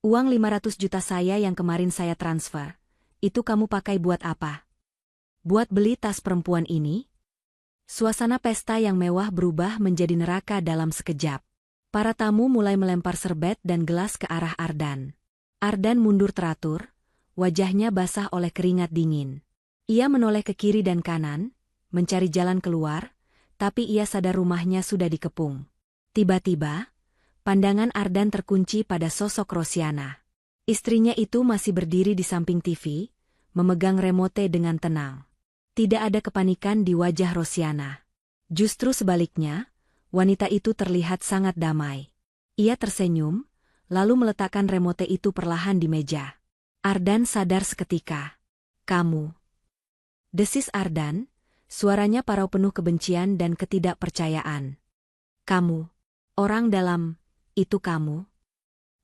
Uang 500 juta saya yang kemarin saya transfer, itu kamu pakai buat apa? Buat beli tas perempuan ini? Suasana pesta yang mewah berubah menjadi neraka dalam sekejap. Para tamu mulai melempar serbet dan gelas ke arah Ardan. Ardan mundur teratur, wajahnya basah oleh keringat dingin. Ia menoleh ke kiri dan kanan, mencari jalan keluar, tapi ia sadar rumahnya sudah dikepung. Tiba-tiba, pandangan Ardan terkunci pada sosok Rosiana. Istrinya itu masih berdiri di samping TV, memegang remote dengan tenang. Tidak ada kepanikan di wajah Rosiana. Justru sebaliknya, wanita itu terlihat sangat damai. Ia tersenyum, lalu meletakkan remote itu perlahan di meja. Ardan sadar seketika. Kamu. Desis Ardan, suaranya parau penuh kebencian dan ketidakpercayaan. Kamu. Orang dalam, itu kamu?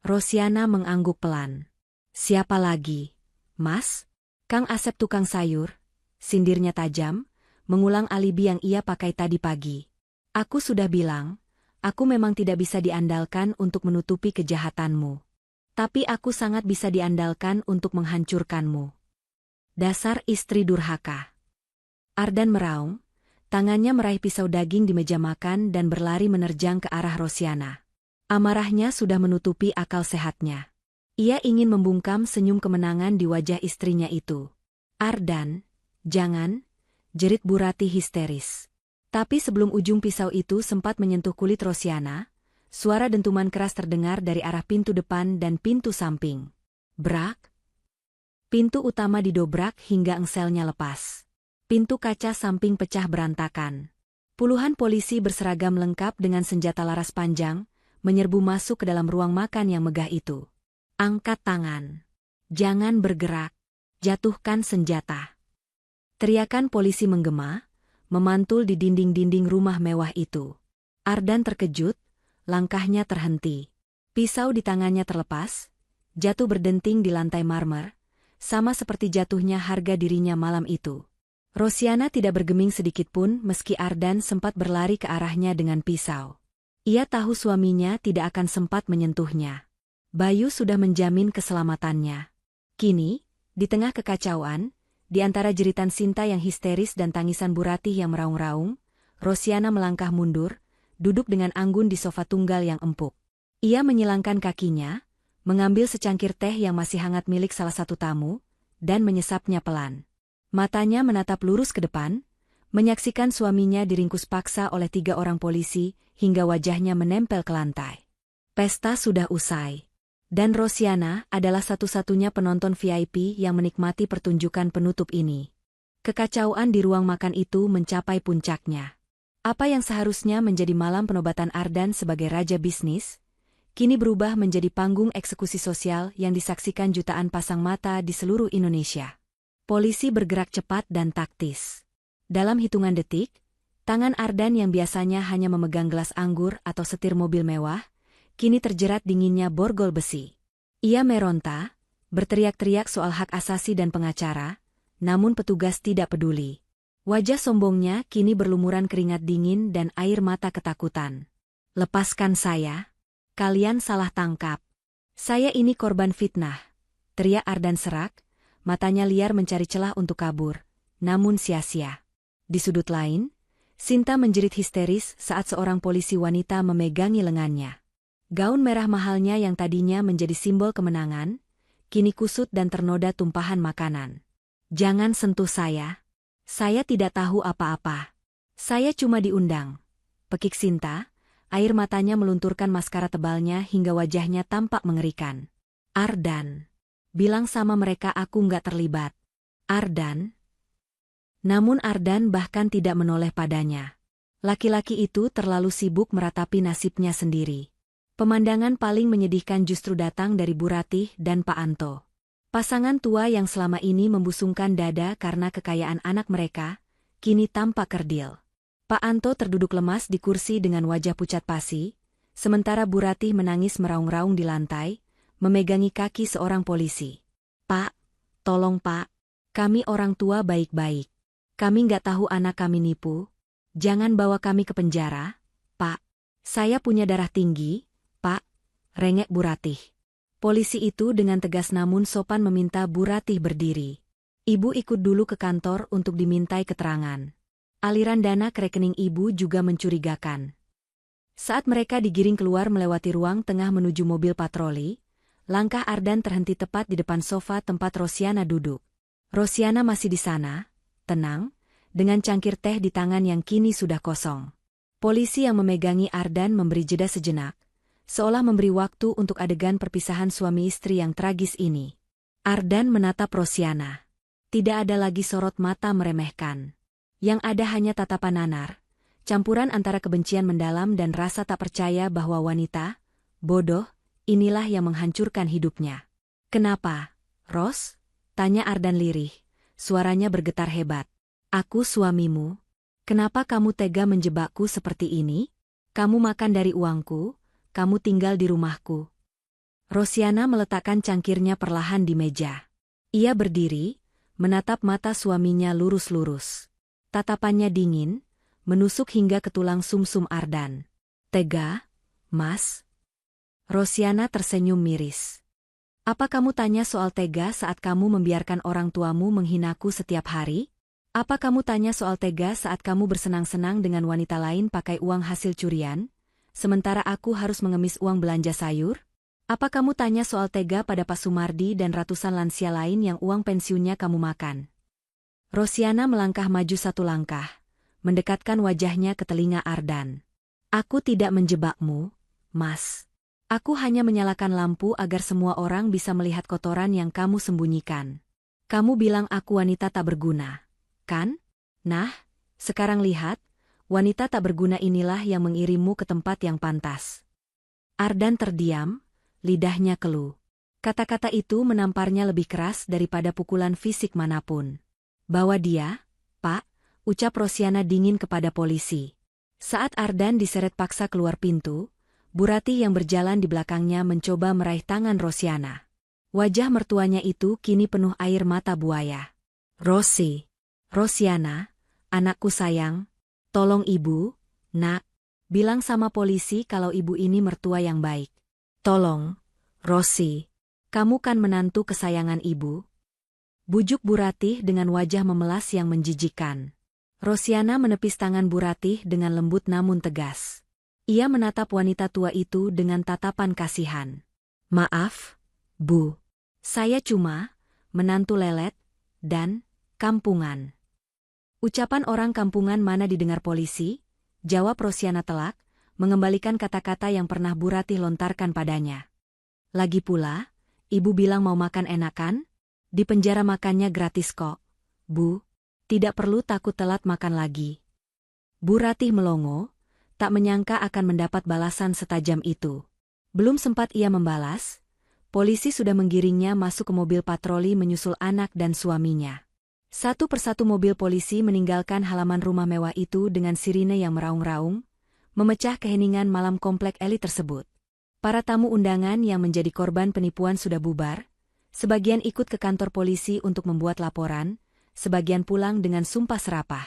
Rosiana mengangguk pelan. Siapa lagi? Mas? Kang Asep tukang sayur? Sindirnya tajam, mengulang alibi yang ia pakai tadi pagi. Aku sudah bilang, aku memang tidak bisa diandalkan untuk menutupi kejahatanmu. Tapi aku sangat bisa diandalkan untuk menghancurkanmu. Dasar istri durhaka. Ardan meraung, tangannya meraih pisau daging di meja makan dan berlari menerjang ke arah Rosiana. Amarahnya sudah menutupi akal sehatnya. Ia ingin membungkam senyum kemenangan di wajah istrinya itu. Ardan, jangan, jerit Bu Ratih histeris. Tapi sebelum ujung pisau itu sempat menyentuh kulit Rosiana, suara dentuman keras terdengar dari arah pintu depan dan pintu samping. Brak! Pintu utama didobrak hingga engselnya lepas. Pintu kaca samping pecah berantakan. Puluhan polisi berseragam lengkap dengan senjata laras panjang, menyerbu masuk ke dalam ruang makan yang megah itu. Angkat tangan. Jangan bergerak. Jatuhkan senjata. Teriakan polisi menggema, memantul di dinding-dinding rumah mewah itu. Ardan terkejut, langkahnya terhenti. Pisau di tangannya terlepas, jatuh berdenting di lantai marmer, sama seperti jatuhnya harga dirinya malam itu. Rosiana tidak bergeming sedikitpun meski Ardan sempat berlari ke arahnya dengan pisau. Ia tahu suaminya tidak akan sempat menyentuhnya. Bayu sudah menjamin keselamatannya. Kini, di tengah kekacauan, di antara jeritan Sinta yang histeris dan tangisan Bu Ratih yang meraung-raung, Rosiana melangkah mundur, duduk dengan anggun di sofa tunggal yang empuk. Ia menyilangkan kakinya, mengambil secangkir teh yang masih hangat milik salah satu tamu, dan menyesapnya pelan. Matanya menatap lurus ke depan, menyaksikan suaminya diringkus paksa oleh 3 orang polisi hingga wajahnya menempel ke lantai. Pesta sudah usai. Dan Rosiana adalah satu-satunya penonton VIP yang menikmati pertunjukan penutup ini. Kekacauan di ruang makan itu mencapai puncaknya. Apa yang seharusnya menjadi malam penobatan Ardan sebagai raja bisnis, kini berubah menjadi panggung eksekusi sosial yang disaksikan jutaan pasang mata di seluruh Indonesia. Polisi bergerak cepat dan taktis. Dalam hitungan detik, tangan Ardan yang biasanya hanya memegang gelas anggur atau setir mobil mewah, kini terjerat dinginnya borgol besi. Ia meronta, berteriak-teriak soal hak asasi dan pengacara, namun petugas tidak peduli. Wajah sombongnya kini berlumuran keringat dingin dan air mata ketakutan. "Lepaskan saya. Kalian salah tangkap. Saya ini korban fitnah," teriak Ardan serak, matanya liar mencari celah untuk kabur, namun sia-sia. Di sudut lain, Sinta menjerit histeris saat seorang polisi wanita memegangi lengannya. Gaun merah mahalnya yang tadinya menjadi simbol kemenangan, kini kusut dan ternoda tumpahan makanan. "Jangan sentuh saya. Saya tidak tahu apa-apa. Saya cuma diundang," pekik Sinta, air matanya melunturkan maskara tebalnya hingga wajahnya tampak mengerikan. "Ardan. Bilang sama mereka aku nggak terlibat." "Ardan?" Namun Ardan bahkan tidak menoleh padanya. Laki-laki itu terlalu sibuk meratapi nasibnya sendiri. Pemandangan paling menyedihkan justru datang dari Bu Ratih dan Pak Anto. Pasangan tua yang selama ini membusungkan dada karena kekayaan anak mereka, kini tampak kerdil. Pak Anto terduduk lemas di kursi dengan wajah pucat pasi, sementara Bu Ratih menangis meraung-raung di lantai, memegangi kaki seorang polisi. "Pak, tolong Pak, kami orang tua baik-baik. Kami nggak tahu anak kami nipu. Jangan bawa kami ke penjara, Pak. Saya punya darah tinggi, Pak," rengek Bu Ratih. Polisi itu dengan tegas namun sopan meminta Bu Ratih berdiri. "Ibu ikut dulu ke kantor untuk dimintai keterangan." Aliran dana ke rekening ibu juga mencurigakan. Saat mereka digiring keluar melewati ruang tengah menuju mobil patroli, langkah Ardan terhenti tepat di depan sofa tempat Rosiana duduk. Rosiana masih di sana, tenang, dengan cangkir teh di tangan yang kini sudah kosong. Polisi yang memegangi Ardan memberi jeda sejenak, seolah memberi waktu untuk adegan perpisahan suami istri yang tragis ini. Ardan menatap Rosiana. Tidak ada lagi sorot mata meremehkan. Yang ada hanya tatapan nanar, campuran antara kebencian mendalam dan rasa tak percaya bahwa wanita, bodoh, inilah yang menghancurkan hidupnya. "Kenapa, Ros?" tanya Ardan lirih, suaranya bergetar hebat. "Aku suamimu. Kenapa kamu tega menjebakku seperti ini? Kamu makan dari uangku, kamu tinggal di rumahku." Rosiana meletakkan cangkirnya perlahan di meja. Ia berdiri, menatap mata suaminya lurus-lurus. Tatapannya dingin, menusuk hingga ke tulang sumsum Ardan. "Tega, Mas?" Rosiana tersenyum miris. "Apa kamu tanya soal tega saat kamu membiarkan orang tuamu menghinaku setiap hari? Apa kamu tanya soal tega saat kamu bersenang-senang dengan wanita lain pakai uang hasil curian, sementara aku harus mengemis uang belanja sayur? Apa kamu tanya soal tega pada Pak Sumardi dan ratusan lansia lain yang uang pensiunnya kamu makan?" Rosiana melangkah maju satu langkah, mendekatkan wajahnya ke telinga Ardan. "Aku tidak menjebakmu, Mas. Aku hanya menyalakan lampu agar semua orang bisa melihat kotoran yang kamu sembunyikan. Kamu bilang aku wanita tak berguna, kan? Nah, sekarang lihat, wanita tak berguna inilah yang mengirimmu ke tempat yang pantas." Ardan terdiam, lidahnya keluh. Kata-kata itu menamparnya lebih keras daripada pukulan fisik manapun. "Bawa dia, Pak," ucap Rosiana dingin kepada polisi. Saat Ardan diseret paksa keluar pintu, Bu Ratih yang berjalan di belakangnya mencoba meraih tangan Rosiana. Wajah mertuanya itu kini penuh air mata buaya. Rosiana, anakku sayang, tolong ibu, nak, bilang sama polisi kalau ibu ini mertua yang baik. Tolong, Rosi, kamu kan menantu kesayangan ibu." Bujuk Bu Ratih dengan wajah memelas yang menjijikkan. Rosiana menepis tangan Bu Ratih dengan lembut namun tegas. Ia menatap wanita tua itu dengan tatapan kasihan. "Maaf, Bu. Saya cuma menantu lelet dan kampungan." "Ucapan orang kampungan mana didengar polisi?" jawab Rosiana telak, mengembalikan kata-kata yang pernah Bu Ratih lontarkan padanya. "Lagi pula, ibu bilang mau makan enak kan? Di penjara makannya gratis kok, Bu. Tidak perlu takut telat makan lagi." Bu Ratih melongo, tak menyangka akan mendapat balasan setajam itu. Belum sempat ia membalas, polisi sudah menggiringnya masuk ke mobil patroli menyusul anak dan suaminya. Satu persatu mobil polisi meninggalkan halaman rumah mewah itu dengan sirine yang meraung-raung, memecah keheningan malam komplek elit tersebut. Para tamu undangan yang menjadi korban penipuan sudah bubar, sebagian ikut ke kantor polisi untuk membuat laporan, sebagian pulang dengan sumpah serapah.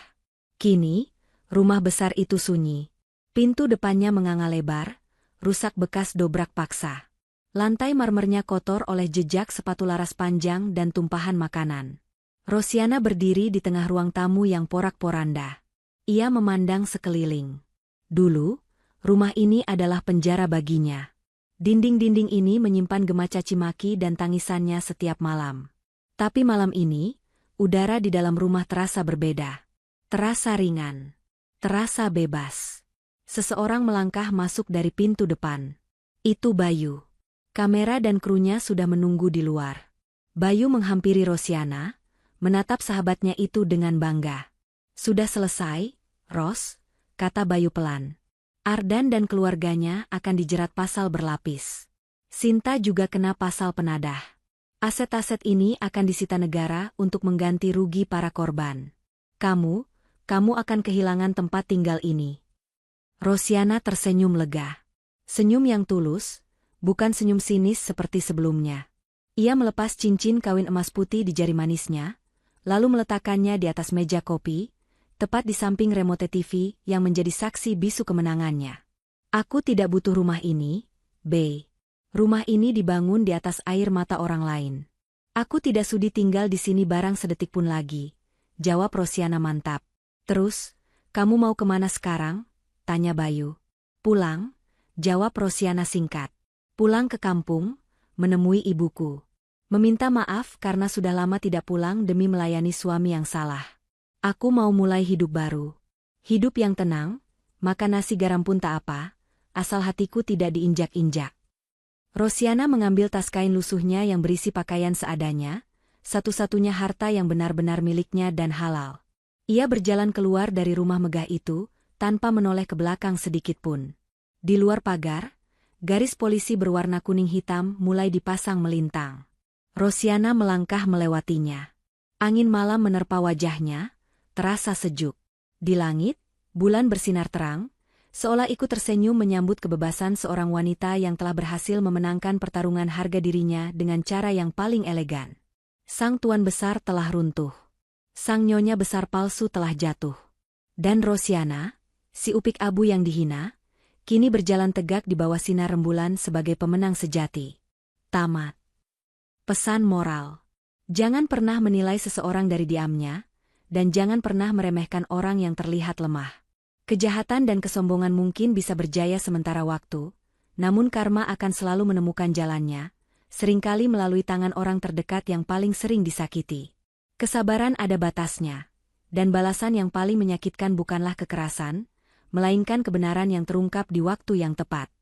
Kini, rumah besar itu sunyi. Pintu depannya menganga lebar, rusak bekas dobrak paksa. Lantai marmernya kotor oleh jejak sepatu laras panjang dan tumpahan makanan. Rosiana berdiri di tengah ruang tamu yang porak-poranda. Ia memandang sekeliling. Dulu, rumah ini adalah penjara baginya. Dinding-dinding ini menyimpan gema caci maki dan tangisannya setiap malam. Tapi malam ini, udara di dalam rumah terasa berbeda. Terasa ringan. Terasa bebas. Seseorang melangkah masuk dari pintu depan. Itu Bayu. Kamera dan krunya sudah menunggu di luar. Bayu menghampiri Rosiana, menatap sahabatnya itu dengan bangga. "Sudah selesai, Ros," kata Bayu pelan. "Ardan dan keluarganya akan dijerat pasal berlapis. Sinta juga kena pasal penadah. Aset-aset ini akan disita negara untuk mengganti rugi para korban. Kamu akan kehilangan tempat tinggal ini." Rosiana tersenyum lega. Senyum yang tulus, bukan senyum sinis seperti sebelumnya. Ia melepas cincin kawin emas putih di jari manisnya, lalu meletakkannya di atas meja kopi, tepat di samping remote TV yang menjadi saksi bisu kemenangannya. "Aku tidak butuh rumah ini, B. Rumah ini dibangun di atas air mata orang lain. Aku tidak sudi tinggal di sini barang sedetik pun lagi," jawab Rosiana mantap. "Terus, kamu mau kemana sekarang?" tanya Bayu. "Pulang," jawab Rosiana singkat. "Pulang ke kampung, menemui ibuku. Meminta maaf karena sudah lama tidak pulang demi melayani suami yang salah. Aku mau mulai hidup baru. Hidup yang tenang, makan nasi garam pun tak apa, asal hatiku tidak diinjak-injak." Rosiana mengambil tas kain lusuhnya yang berisi pakaian seadanya, satu-satunya harta yang benar-benar miliknya dan halal. Ia berjalan keluar dari rumah megah itu, tanpa menoleh ke belakang sedikit pun. Di luar pagar, garis polisi berwarna kuning hitam mulai dipasang melintang. Rosiana melangkah melewatinya. Angin malam menerpa wajahnya, terasa sejuk. Di langit, bulan bersinar terang, seolah ikut tersenyum menyambut kebebasan seorang wanita yang telah berhasil memenangkan pertarungan harga dirinya dengan cara yang paling elegan. Sang tuan besar telah runtuh. Sang nyonya besar palsu telah jatuh. Dan Rosiana, si upik abu yang dihina, kini berjalan tegak di bawah sinar rembulan sebagai pemenang sejati. Tamat. Pesan moral. Jangan pernah menilai seseorang dari diamnya, dan jangan pernah meremehkan orang yang terlihat lemah. Kejahatan dan kesombongan mungkin bisa berjaya sementara waktu, namun karma akan selalu menemukan jalannya, seringkali melalui tangan orang terdekat yang paling sering disakiti. Kesabaran ada batasnya, dan balasan yang paling menyakitkan bukanlah kekerasan, melainkan kebenaran yang terungkap di waktu yang tepat.